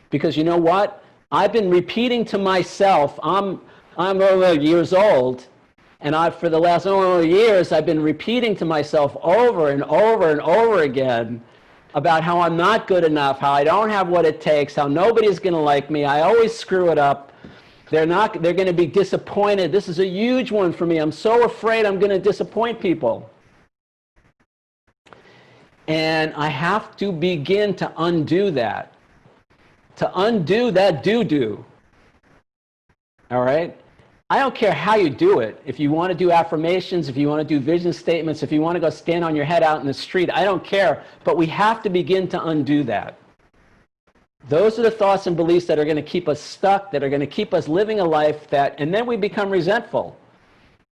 Because you know what? I've been repeating to myself, I'm over years old, and for the last years, I've been repeating to myself over and over and over again about how I'm not good enough, how I don't have what it takes, how nobody's going to like me, I always screw it up, they're going to be disappointed. This is a huge one for me. I'm so afraid I'm going to disappoint people. And I have to begin to undo that. To undo that doo-doo. All right? I don't care how you do it. If you want to do affirmations, if you want to do vision statements, if you want to go stand on your head out in the street, I don't care. But we have to begin to undo that. Those are the thoughts and beliefs that are going to keep us stuck, that are going to keep us living a life that, and then we become resentful.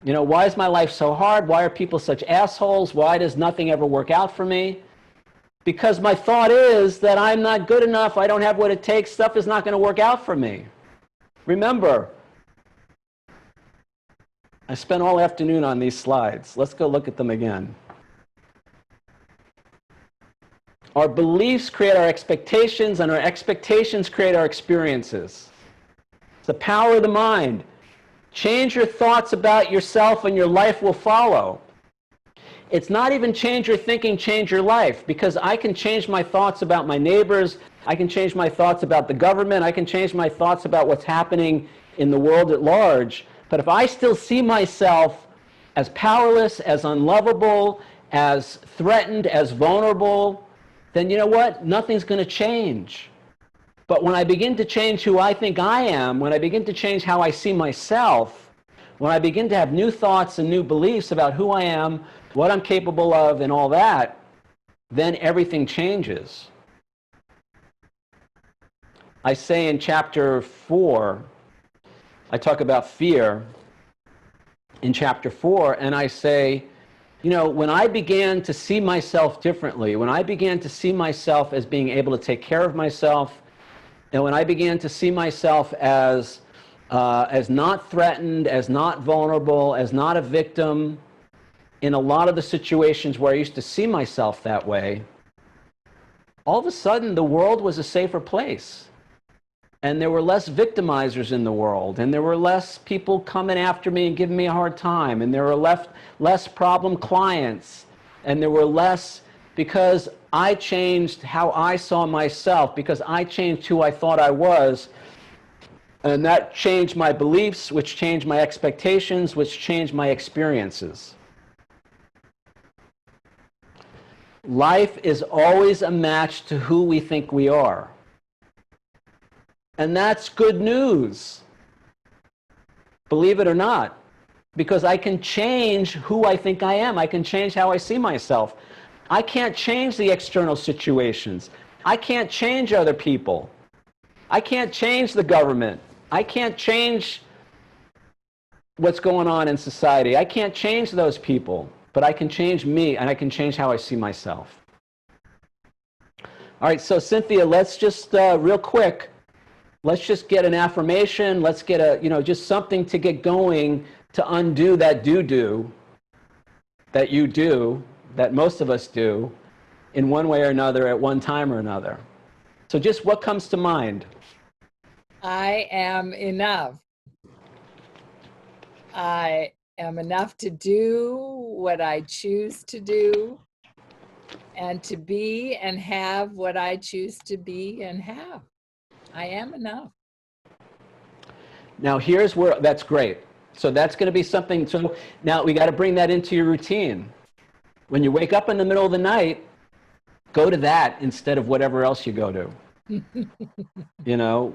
Why is my life so hard? Why are people such assholes? Why does nothing ever work out for me? Because my thought is that I'm not good enough, I don't have what it takes, stuff is not going to work out for me. Remember, I spent all afternoon on these slides. Let's go look at them again. Our beliefs create our expectations, and our expectations create our experiences. It's the power of the mind. Change your thoughts about yourself and your life will follow. It's not even change your thinking, change your life, because I can change my thoughts about my neighbors, I can change my thoughts about the government, I can change my thoughts about what's happening in the world at large. But if I still see myself as powerless, as unlovable, as threatened, as vulnerable, then you know what? Nothing's going to change. But when I begin to change who I think I am, when I begin to change how I see myself, when I begin to have new thoughts and new beliefs about who I am, what I'm capable of, and all that, then everything changes. I say in chapter 4, I talk about fear in chapter 4, and I say, when I began to see myself differently, when I began to see myself as being able to take care of myself, and when I began to see myself as not threatened, as not vulnerable, as not a victim, in a lot of the situations where I used to see myself that way, all of a sudden the world was a safer place. And there were less victimizers in the world, and there were less people coming after me and giving me a hard time, and there were less problem clients, and there were less, because I changed how I saw myself, because I changed who I thought I was, and that changed my beliefs, which changed my expectations, which changed my experiences. Life is always a match to who we think we are. And that's good news, believe it or not, because I can change who I think I am. I can change how I see myself. I can't change the external situations. I can't change other people. I can't change the government. I can't change what's going on in society. I can't change those people, but I can change me, and I can change how I see myself. All right, so Cynthia, let's just real quick, let's just get an affirmation. Let's get just something to get going to undo that do that you do, that most of us do, in one way or another at one time or another. So just what comes to mind? I am enough. I am enough to do what I choose to do and to be and have what I choose to be and have. I am enough. Now here's where, that's great. So that's going to be something, so now we got to bring that into your routine. When you wake up in the middle of the night, go to that instead of whatever else you go to.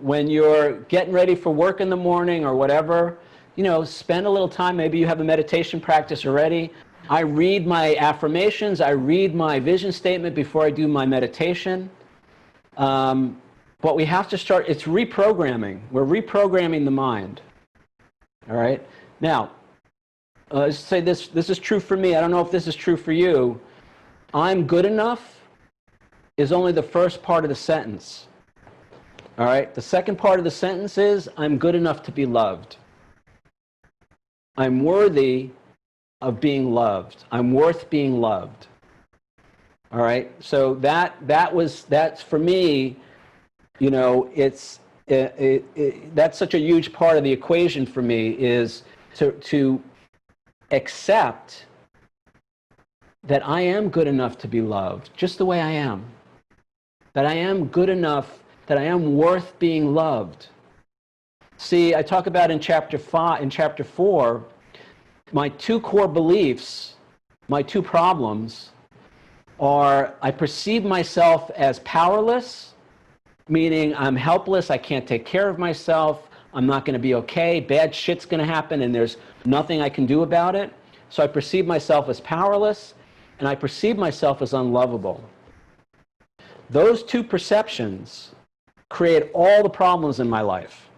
When you're getting ready for work in the morning or whatever, spend a little time. Maybe you have a meditation practice already. I read my affirmations. I read my vision statement before I do my meditation. But we have to start, it's reprogramming. We're reprogramming the mind. All right? Now, let's say this is true for me. I don't know if this is true for you. I'm good enough is only the first part of the sentence. All right? The second part of the sentence is, I'm good enough to be loved. I'm worthy of being loved. I'm worth being loved. All right? So that's for me, that's such a huge part of the equation for me, is to accept that I am good enough to be loved, just the way I am. That I am good enough, that I am worth being loved. See, I talk about in chapter 4, my two core beliefs, my two problems are, I perceive myself as powerless, meaning I'm helpless, I can't take care of myself, I'm not going to be okay, bad shit's going to happen and there's nothing I can do about it. So I perceive myself as powerless, and I perceive myself as unlovable. Those two perceptions create all the problems in my life,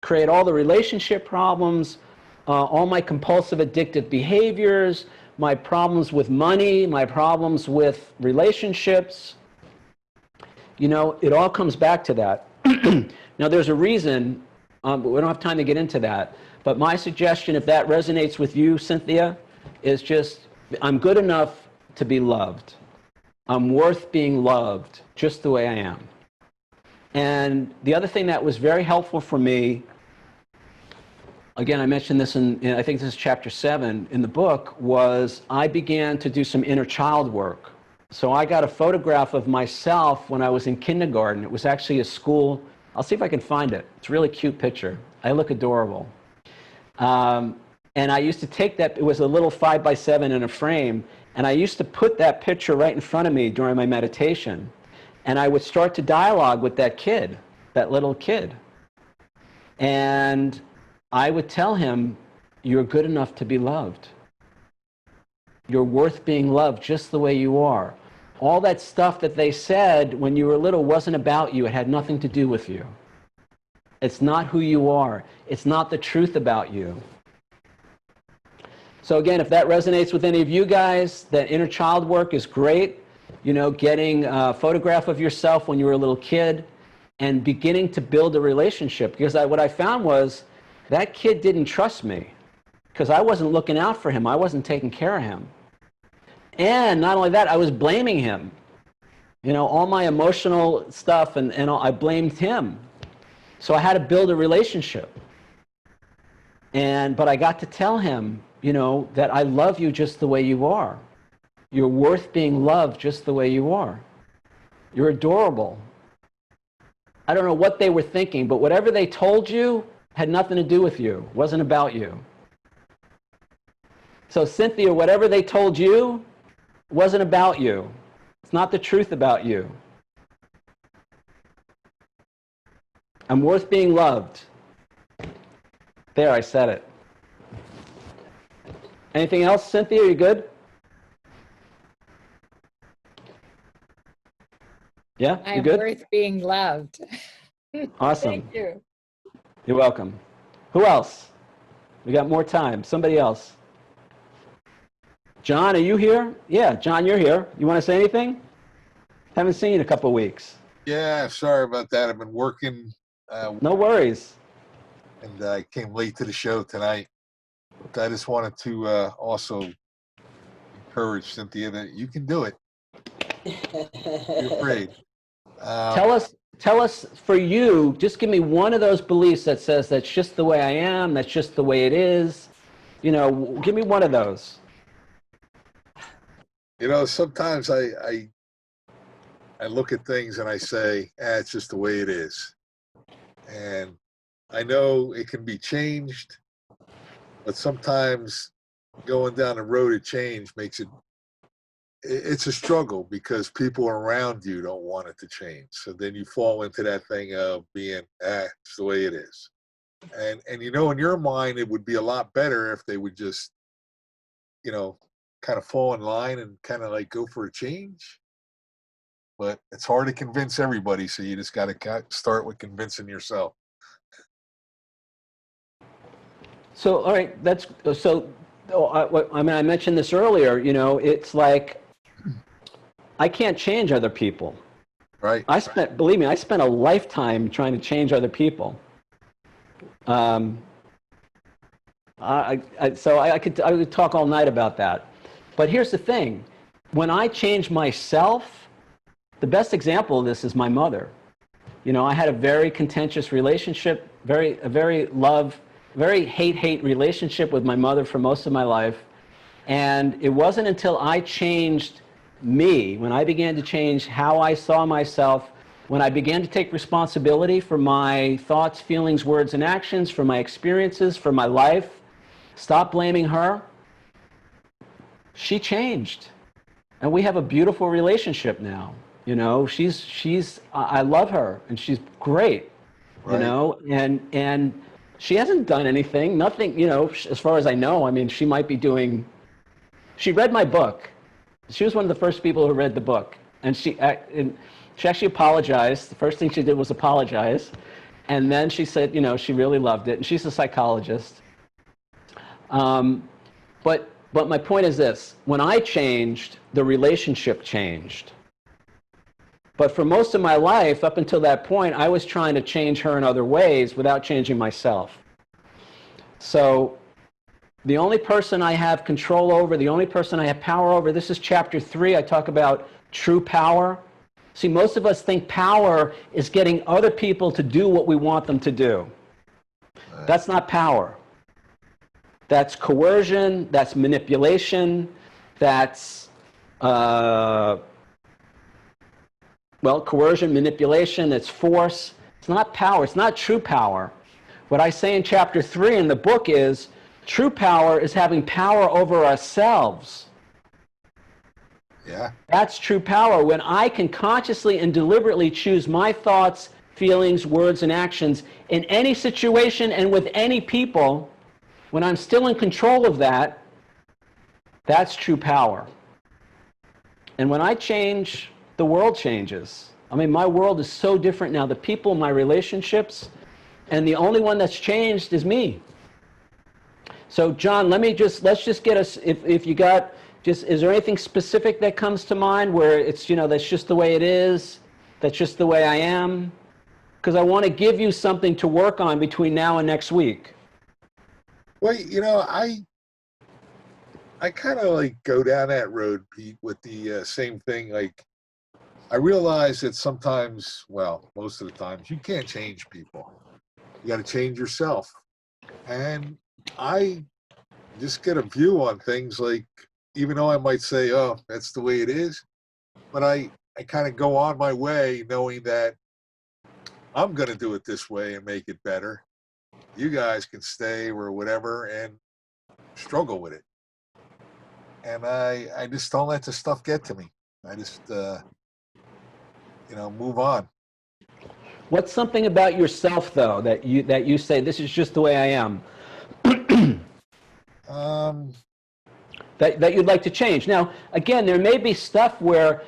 create all the relationship problems, all my compulsive addictive behaviors, my problems with money, my problems with relationships. It all comes back to that. Now, there's a reason, but we don't have time to get into that. But my suggestion, if that resonates with you, Cynthia, is just, I'm good enough to be loved. I'm worth being loved just the way I am. And the other thing that was very helpful for me, again, I mentioned this in I think this is chapter 7 in the book, was I began to do some inner child work. So I got a photograph of myself when I was in kindergarten. It was actually a school. I'll see if I can find it. It's a really cute picture. I look adorable. And I used to take that, it was a little 5x7 in a frame, and I used to put that picture right in front of me during my meditation. And I would start to dialogue with that kid, that little kid. And I would tell him, you're good enough to be loved. You're worth being loved just the way you are. All that stuff that they said when you were little wasn't about you. It had nothing to do with you. It's not who you are. It's not the truth about you. So again, if that resonates with any of you guys, that inner child work is great. Getting a photograph of yourself when you were a little kid and beginning to build a relationship. Because what I found was that kid didn't trust me because I wasn't looking out for him. I wasn't taking care of him. And not only that, I was blaming him. All my emotional stuff and I blamed him. So I had to build a relationship. But I got to tell him, that I love you just the way you are. You're worth being loved just the way you are. You're adorable. I don't know what they were thinking, but whatever they told you had nothing to do with you. It wasn't about you. So Cynthia, whatever they told you wasn't about you. It's not the truth about you. I'm worth being loved. There, I said it. Anything else, Cynthia? Are you good? Yeah, I you am good? worth being loved. Awesome. Thank you. You're welcome. Who else? We got more time. Somebody else. John, are you here? Yeah, John, you're here. You want to say anything? Haven't seen you in a couple of weeks. Yeah, sorry about that. I've been working, No worries. and I came late to the show tonight. But I just wanted to also encourage Cynthia that you can do it. Be afraid. Tell us for you, just give me one of those beliefs that says that's just the way I am, that's just the way it is. You know, give me one of those. You know, sometimes I look at things and I say, it's just the way it is. And I know it can be changed, but sometimes going down the road of change makes it's a struggle because people around you don't want it to change. So then you fall into that thing of being, it's the way it is. And you know, in your mind, it would be a lot better if they would just, you know, kind of fall in line and kind of like go for a change. But it's hard to convince everybody, so you just got to start with convincing yourself. So, all right, that's so. I mean, I mentioned this earlier. You know, it's like I can't change other people. Right. Believe me, I spent a lifetime trying to change other people. So I could talk all night about that. But here's the thing: when I change myself, the best example of this is my mother. You know, I had a very contentious relationship, very hate relationship with my mother for most of my life. And it wasn't until I changed me, when I began to change how I saw myself, when I began to take responsibility for my thoughts, feelings, words, and actions, for my experiences, for my life, stop blaming her, she changed. And we have a beautiful relationship now. You know, I love her, and she's great, Right. you know, and she hasn't done anything, nothing, you know, as far as I know. I mean, she read my book. She was one of the first people who read the book, and she actually apologized. The first thing she did was apologize, and then she said, you know, she really loved it, and she's a psychologist. But my point is this: when I changed, the relationship changed. But for most of my life, up until that point, I was trying to change her in other ways without changing myself. So the only person I have control over, the only person I have power over, this is chapter 3. I talk about true power. See, most of us think power is getting other people to do what we want them to do. That's not power. That's coercion, that's manipulation, that's, coercion, manipulation, it's force. It's not power, it's not true power. What I say in chapter 3 in the book is, true power is having power over ourselves. Yeah. That's true power, when I can consciously and deliberately choose my thoughts, feelings, words, and actions in any situation and with any people. When I'm still in control of that, that's true power. And when I change, the world changes. I mean, my world is so different now. The people, my relationships, and the only one that's changed is me. So, John, let's just get us, if you got, is there anything specific that comes to mind where it's, you know, that's just the way it is, that's just the way I am? Because I want to give you something to work on between now and next week. Well, you know, I kind of like go down that road, Pete, with the same thing. Like, I realize that sometimes, well, most of the times, you can't change people. You got to change yourself. And I just get a view on things, like, even though I might say, oh, that's the way it is, but I kind of go on my way knowing that I'm going to do it this way and make it better. You guys can stay or whatever and struggle with it. And I just don't let the stuff get to me. I just, move on. What's something about yourself, though, that you say, this is just the way I am, that you'd like to change? Now, again, there may be stuff where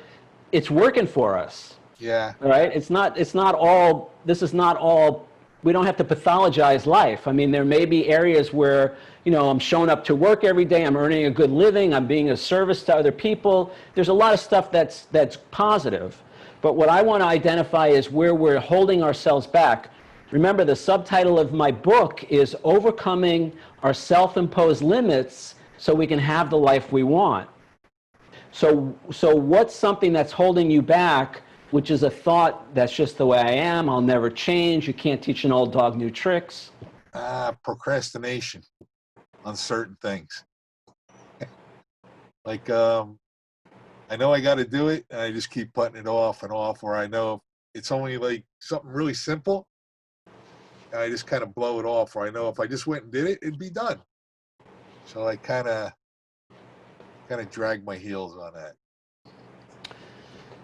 it's working for us. Yeah. All right. It's not all, this is not all, we don't have to pathologize life. I mean, there may be areas where, I'm showing up to work every day, I'm earning a good living, I'm being of service to other people. There's a lot of stuff that's positive. But what I want to identify is where we're holding ourselves back. Remember, the subtitle of my book is Overcoming Our Self-Imposed Limits so we can have the life we want. So what's something that's holding you back, which is a thought that's just the way I am, I'll never change, you can't teach an old dog new tricks? Procrastination on certain things. Like, I know I got to do it, and I just keep putting it off and off, or I know it's only like something really simple, and I just kind of blow it off, or I know if I just went and did it, it'd be done. So I kind of drag my heels on that.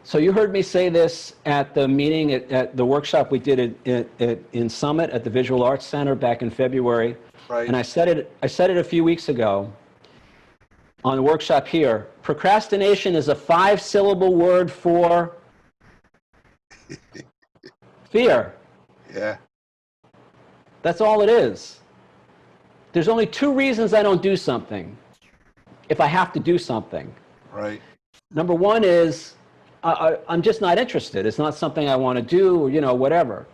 So you heard me say this at the meeting, at the workshop we did in Summit at the Visual Arts Center back in February. Right. And I said it a few weeks ago on the workshop here. Procrastination is a 5-syllable word for fear. Yeah. That's all it is. There's only 2 reasons I don't do something if I have to do something. Right. Number one is I'm just not interested. It's not something I want to do, or, whatever.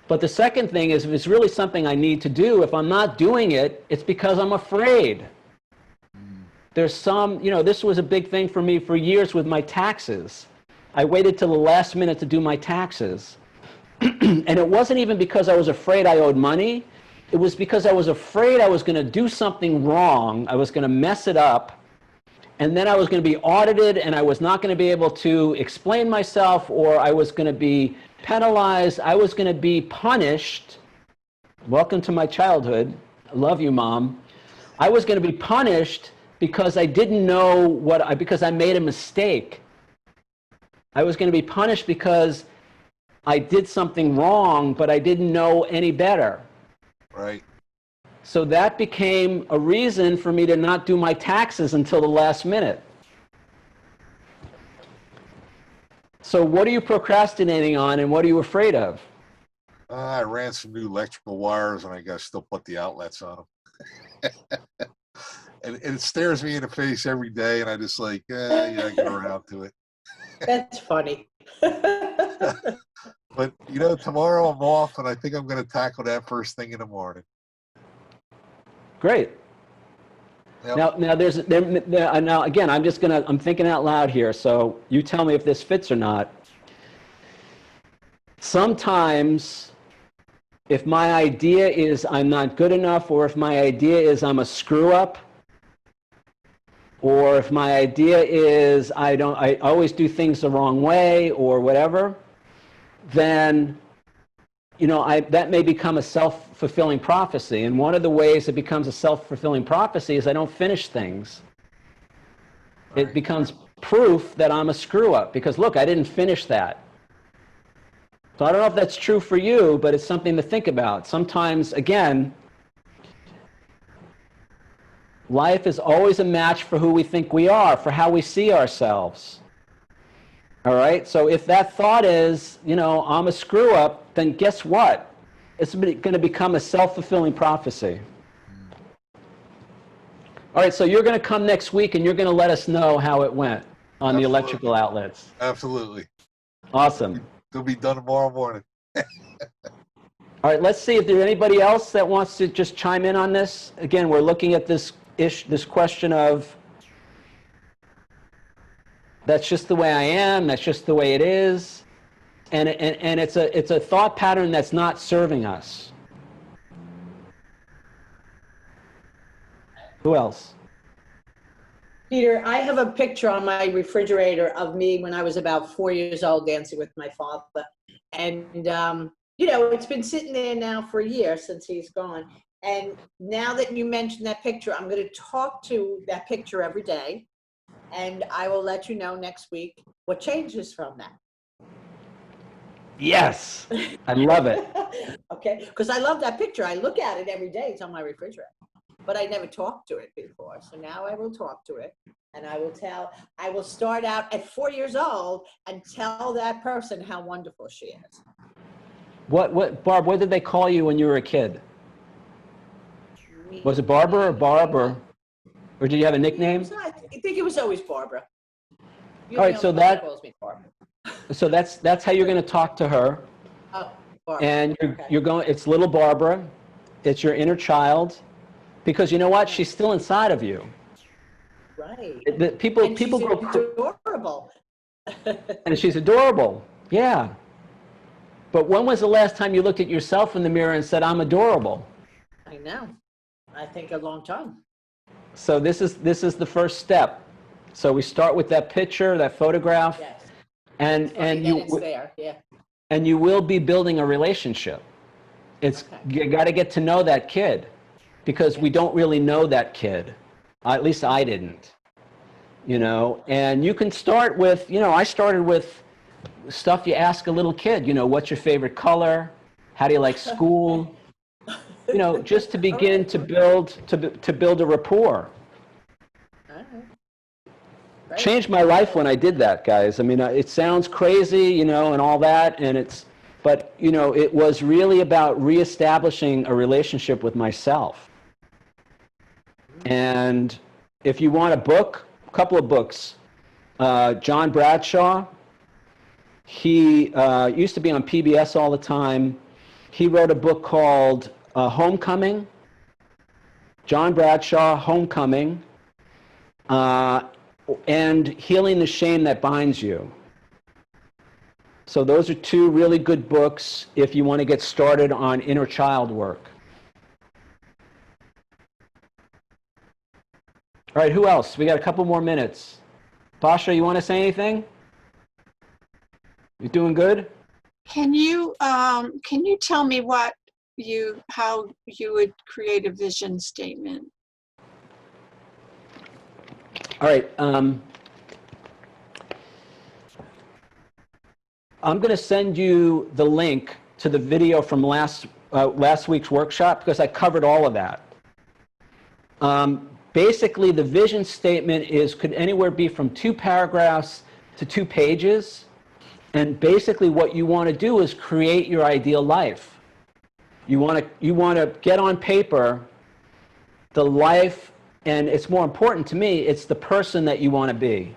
But the second thing is, if it's really something I need to do, if I'm not doing it, it's because I'm afraid. There's some, this was a big thing for me for years with my taxes. I waited till the last minute to do my taxes. And it wasn't even because I was afraid I owed money. It was because I was afraid I was going to do something wrong. I was going to mess it up. And then I was going to be audited, and I was not going to be able to explain myself, or I was going to be penalized. I was going to be punished. Welcome to my childhood. I love you, Mom. I was going to be punished because I didn't know because I made a mistake. I was going to be punished because I did something wrong, but I didn't know any better. Right. So that became a reason for me to not do my taxes until the last minute. So what are you procrastinating on, and what are you afraid of? I ran some new electrical wires, and I got to still put the outlets on them. and it stares me in the face every day, and I just like, I get around to it. That's funny. But, tomorrow I'm off, and I think I'm going to tackle that first thing in the morning. Great. Yep. Now again, I'm thinking out loud here, so you tell me if this fits or not. Sometimes, if my idea is I'm not good enough, or if my idea is I'm a screw up, or if my idea is I always do things the wrong way, or whatever, then that may become a self-fulfilling prophecy. And one of the ways it becomes a self-fulfilling prophecy is I don't finish things. Right. It becomes proof that I'm a screw-up because, look, I didn't finish that. So I don't know if that's true for you, but it's something to think about. Sometimes, again, life is always a match for who we think we are, for how we see ourselves. All right, so if that thought is, I'm a screw-up, then guess what? It's going to become a self-fulfilling prophecy. All right, so you're going to come next week, and you're going to let us know how it went on the electrical outlets. Absolutely. Awesome. It'll be done tomorrow morning. All right, let's see if there's anybody else that wants to just chime in on this. Again, we're looking at this question of, that's just the way I am, that's just the way it is. And it's a thought pattern that's not serving us. Who else? Peter, I have a picture on my refrigerator of me when I was about 4 years old dancing with my father. And, it's been sitting there now for a year since he's gone. And now that you mentioned that picture, I'm going to talk to that picture every day. And I will let you know next week what changes from that. Yes, I love it. Okay, because I love that picture. I look at it every day. It's on my refrigerator. But I never talked to it before. So now I will talk to it. And I will start out at 4 years old and tell that person how wonderful she is. Barb, what did they call you when you were a kid? Was it Barbara or Barb, or did you have a nickname? I think it was always Barbara. All right, so calls me Barbara. So that's how you're going to talk to her. Oh, Barbara. And you're going. It's little Barbara. It's your inner child, because you know what? She's still inside of you. Right. People she's go adorable. And she's adorable. Yeah. But when was the last time you looked at yourself in the mirror and said, "I'm adorable"? I know. I think a long time. So this is the first step. So we start with that picture, that photograph, yes. and it's there. Yeah. And you will be building a relationship. You got to get to know that kid, because we don't really know that kid. At least I didn't. And you can start with, I started with stuff you ask a little kid. What's your favorite color? How do you like school? Just to begin to build a rapport. Right. Changed my life when I did that, guys. I mean, it sounds crazy, and all that, but it was really about reestablishing a relationship with myself. And if you want a couple of books, John Bradshaw, he used to be on PBS all the time. He wrote a book called Homecoming. John Bradshaw, Homecoming. And Healing the Shame That Binds You. So those are two really good books if you want to get started on inner child work. All right, who else? We got a couple more minutes. Pasha, you want to say anything? You doing good? Can you tell me how you would create a vision statement? All right. I'm going to send you the link to the video from last week's workshop, because I covered all of that. Basically, the vision statement could anywhere be from 2 paragraphs to 2 pages. And basically, what you want to do is create your ideal life. You want to get on paper the life. And it's more important to me, it's the person that you want to be.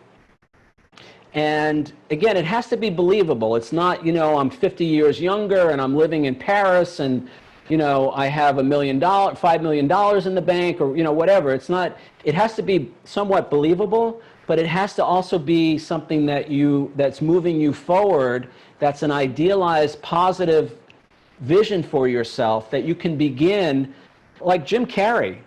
And again, it has to be believable. It's not, I'm 50 years younger and I'm living in Paris and, I have $5 million in the bank, or, whatever. It's not, it has to be somewhat believable, but it has to also be something that's moving you forward, that's an idealized, positive vision for yourself that you can begin, like Jim Carrey.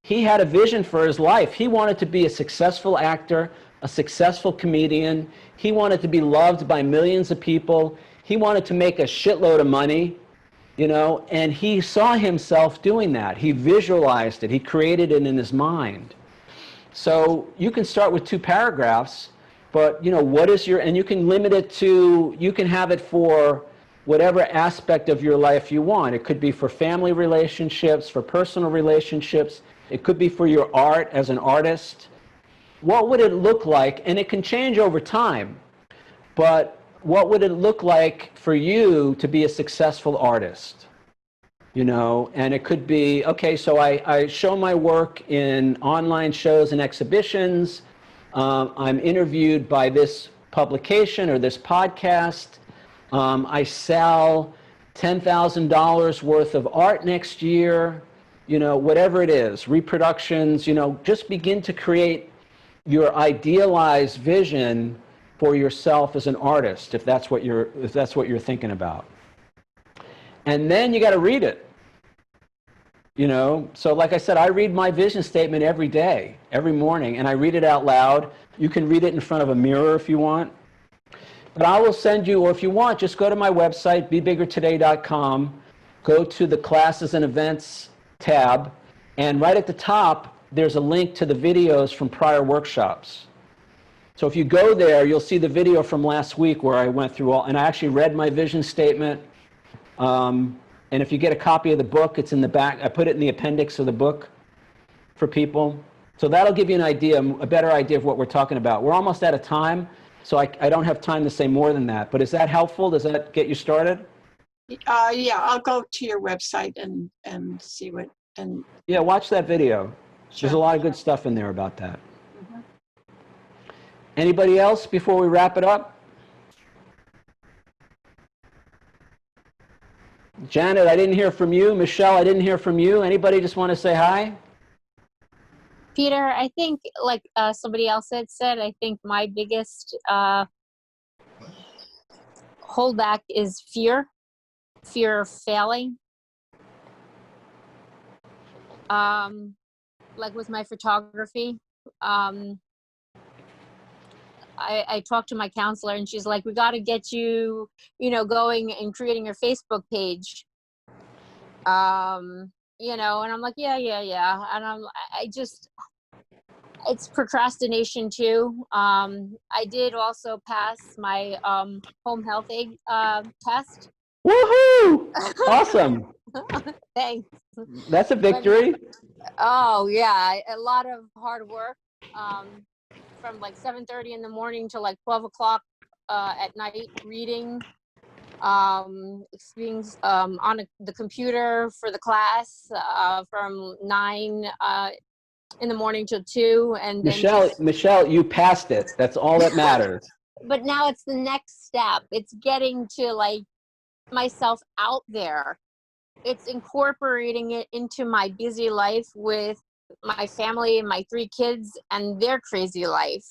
He had a vision for his life. He wanted to be a successful actor, a successful comedian. He wanted to be loved by millions of people. He wanted to make a shitload of money, and he saw himself doing that. He visualized it. He created it in his mind. So you can start with 2 paragraphs, but, and you can limit it to, you can have it for whatever aspect of your life you want. It could be for family relationships, for personal relationships. It could be for your art as an artist. What would it look like? And it can change over time. But what would it look like for you to be a successful artist? And it could be, okay, so I show my work in online shows and exhibitions. I'm interviewed by this publication or this podcast. I sell $10,000 worth of art next year. Whatever it is, reproductions, just begin to create your idealized vision for yourself as an artist, if that's what you're thinking about. And then you got to read it. So like I said, I read my vision statement every day, every morning, and I read it out loud. You can read it in front of a mirror if you want. But I will send you, or if you want, just go to my website, bebiggertoday.com, go to the classes and events tab, and right at the top, there's a link to the videos from prior workshops. So if you go there, you'll see the video from last week where I went through and I actually read my vision statement. And if you get a copy of the book, it's in the back. I put it in the appendix of the book for people. So that'll give you an idea, a better idea of what we're talking about. We're almost out of time, so I don't have time to say more than that. But is that helpful? Does that get you started? Yeah, I'll go to your website and see what, and Yeah, watch that video. There's a sure. lot of good stuff in there about that. Anybody else before we wrap it up? Janet, I didn't hear from you. Michelle, I didn't hear from you. Anybody just want to say hi? Peter, I think like somebody else had said, I think my biggest holdback is fear of failing. Like with my photography, I talked to my counselor and she's like, we got to get you, going and creating your Facebook page. And I'm like, yeah. And it's procrastination too. I did also pass my home health aid test. Woohoo! Awesome. Thanks. That's a victory. Oh yeah, a lot of hard work. From like 7:30 in the morning to like 12 o'clock at night reading, being on the computer for the class from 9 in the morning till 2, and then Michelle, you passed it. That's all that matters. But now it's the next step. It's getting to like myself out there. It's incorporating it into my busy life with my family and my 3 kids and their crazy life,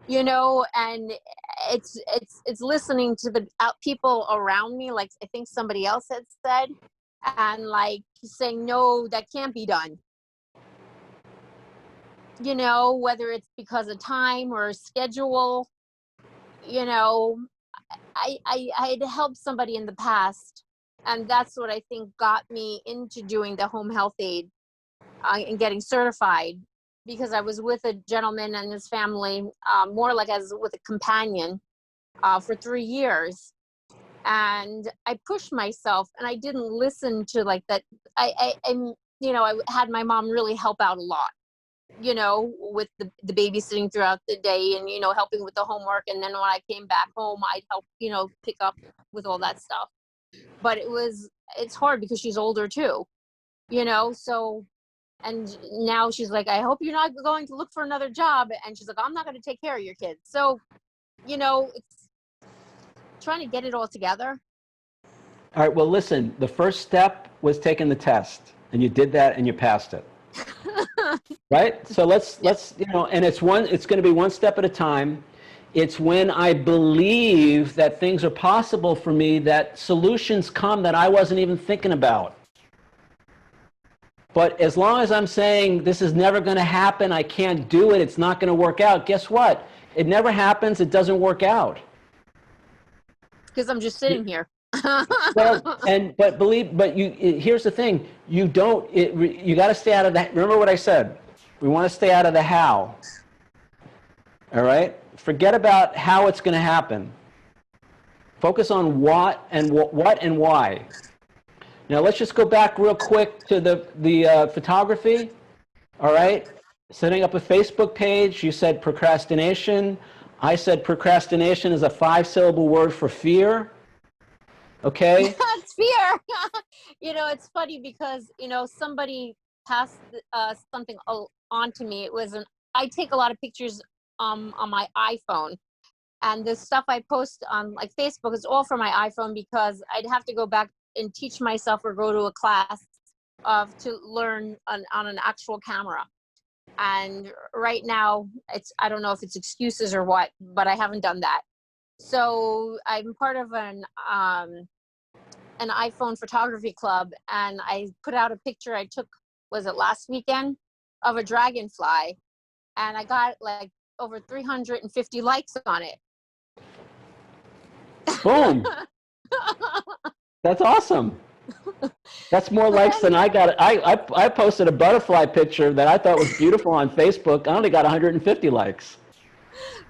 and it's listening to the people around me, like I think somebody else had said, and like saying, no, that can't be done. Whether it's because of time or schedule, I had helped somebody in the past, and that's what I think got me into doing the home health aid and getting certified, because I was with a gentleman and his family, more like as with a companion, for 3 years. And I pushed myself and I didn't listen to like that. I had my mom really help out a lot, with the babysitting throughout the day and, helping with the homework. And then when I came back home, I'd help, pick up with all that stuff. But it's hard because she's older too, so, and now she's like, I hope you're not going to look for another job. And she's like, I'm not going to take care of your kids. So, it's trying to get it all together. All right, well, listen, the first step was taking the test, and you did that and you passed it. Right? So let's and it's going to be one step at a time. It's when I believe that things are possible for me that solutions come that I wasn't even thinking about. But as long as I'm saying this is never going to happen, I can't do it, it's not going to work out, guess what? It never happens, it doesn't work out. Because I'm just sitting here. Well, here's the thing, you got to stay out of that. Remember what I said, we want to stay out of the how. All right, forget about how it's going to happen, focus on what and why. Now let's just go back real quick to the photography. All right, setting up a Facebook page, you said procrastination. I said procrastination is a 5-syllable word for fear. Okay. It's fear. It's funny because, somebody passed something on to me. I take a lot of pictures on my iPhone, and the stuff I post on like Facebook is all from my iPhone because I'd have to go back and teach myself or go to a class to learn on an actual camera. And right now I don't know if it's excuses or what, but I haven't done that. So I'm part of an iPhone photography club, and I put out a picture I took, was it last weekend, of a dragonfly, and I got like over 350 likes on it. Boom. That's awesome. That's more likes than I got. I posted a butterfly picture that I thought was beautiful on Facebook. I only got 150 likes.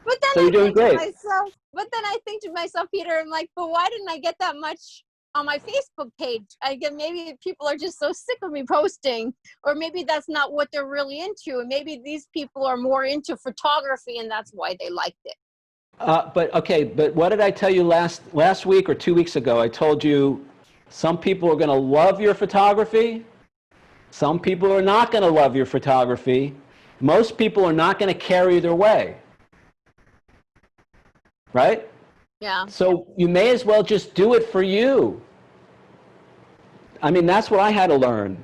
But then so you're doing great. But then I think to myself, Peter, I'm like, but why didn't I get that much on my Facebook page. Again, maybe people are just so sick of me posting, or maybe that's not what they're really into. And maybe these people are more into photography and that's why they liked it. But what did I tell you last week or 2 weeks ago? I told you some people are going to love your photography. Some people are not going to love your photography. Most people are not going to carry their way. Right? Yeah. So you may as well just do it for you. I mean, that's what I had to learn.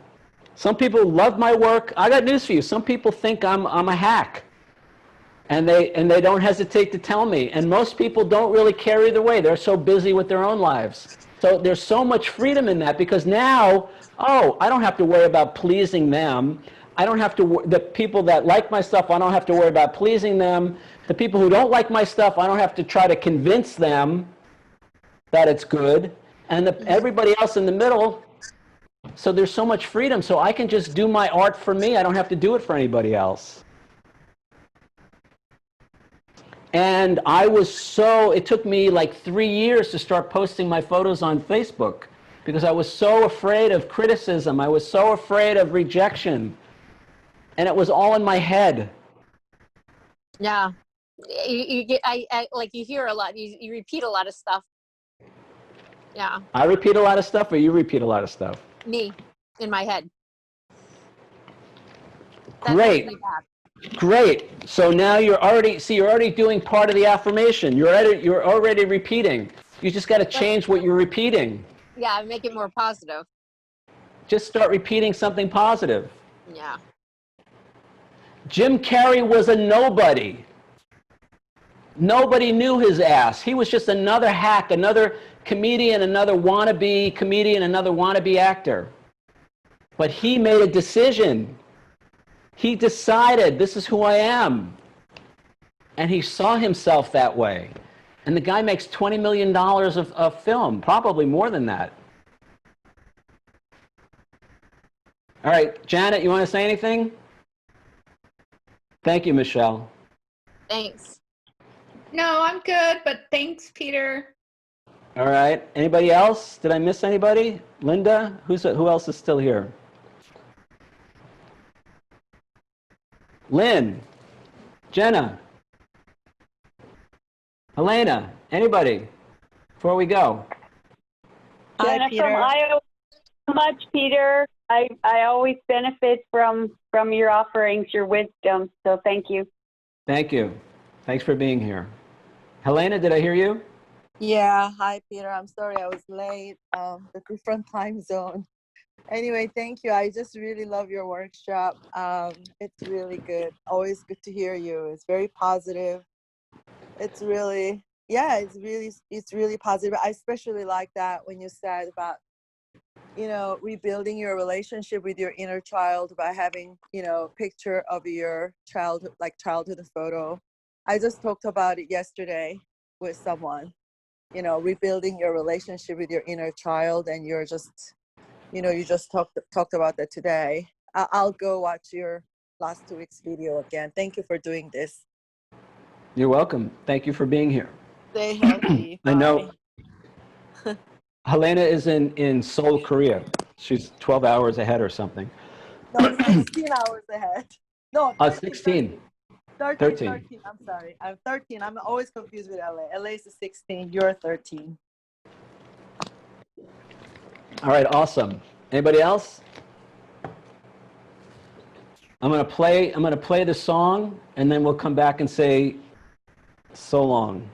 Some people love my work. I got news for you. Some people think I'm a hack. And they don't hesitate to tell me. And most people don't really carry their way. They're so busy with their own lives. So there's so much freedom in that, because now, I don't have to worry about pleasing them. I don't have to, the people that like my stuff, I don't have to worry about pleasing them. The people who don't like my stuff, I don't have to try to convince them that it's good. And everybody else in the middle, so there's so much freedom. So I can just do my art for me. I don't have to do it for anybody else. And it took me like 3 years to start posting my photos on Facebook, because I was so afraid of criticism. I was so afraid of rejection. And it was all in my head. Yeah. You get, like you hear a lot, you repeat a lot of stuff. Yeah. I repeat a lot of stuff, or you repeat a lot of stuff? Me, in my head. That's Great. Great. So now you're already doing part of the affirmation. You're already repeating. You just got to change what you're repeating. Yeah, make it more positive. Just start repeating something positive. Yeah. Jim Carrey was a nobody. Nobody knew his ass. He was just another hack, another comedian, another wannabe comedian, another wannabe actor. But he made a decision. He decided, this is who I am. And he saw himself that way. And the guy makes $20 million of film, probably more than that. All right, Janet, you want to say anything? Thank you, Michelle. Thanks. No, I'm good, but thanks, Peter. All right. Anybody else? Did I miss anybody? Linda? Who else is still here? Lynn? Jenna? Helena? Anybody? Before we go. Hi, Jenna Peter. from Iowa. So much, Peter. I always benefit from your offerings, your wisdom. So thank you. Thank you. Thanks for being here. Helena, did I hear you? Yeah, hi Peter. I'm sorry I was late. The different time zone. Anyway, thank you. I just really love your workshop. It's really good. Always good to hear you. It's very positive. It's really, yeah, it's really positive. I especially like that when you said about, rebuilding your relationship with your inner child by having, picture of your childhood, like childhood photo. I just talked about it yesterday with someone. Rebuilding your relationship with your inner child, and you're just, you just talked about that today. I'll go watch your last 2 weeks video again. Thank you for doing this. You're welcome. Thank you for being here. Stay healthy. I know Bye. Helena is in Seoul, Korea. She's 12 hours ahead or something. No, 16 hours ahead. No, 13, 16. 13, 13. 13. I'm sorry. I'm 13. I'm always confused with LA. LA is 16. You're 13. All right, awesome. Anybody else? I'm gonna play the song, and then we'll come back and say so long.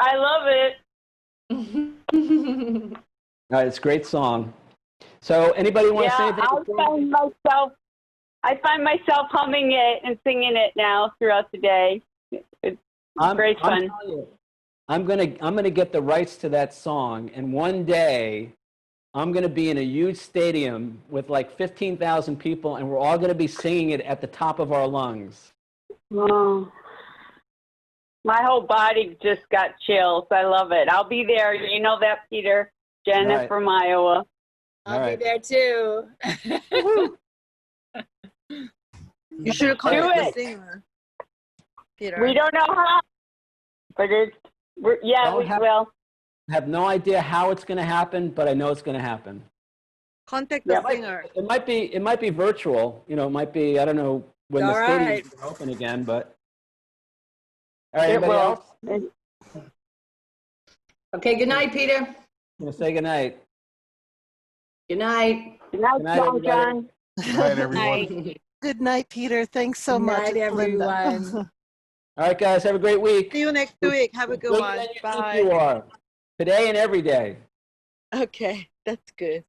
I love it. All right, it's a great song. So anybody want to say Yeah, anything? I find myself humming it and singing it now throughout the day. It's great fun. telling you, I'm gonna get the rights to that song, and one day I'm gonna be in a huge stadium with like 15,000 people, and we're all gonna be singing it at the top of our lungs. Oh, my whole body just got chills. I love it. I'll be there. You know that, Peter. Jenna Right. from Iowa. I'll All right. be there too. You should have Do called the it. singer, Peter. We don't know how, but we will. Have no idea how it's gonna happen, but I know it's gonna happen. Contact the Yeah. singer. It might be virtual. You know, it might be, I don't know when the All stadium right. is open again, but. All right, It anybody will. else? Okay, good night, Peter. Gonna say goodnight. Good night. Good night, Good night, John. everybody. John. Good night, everyone. Good night, Peter. Thanks so Good much. night, It's Linda. everyone. All right, guys, have a great week. See you next week. Have a good Good one. than you think Bye. you are. Today and every day. Okay, that's good.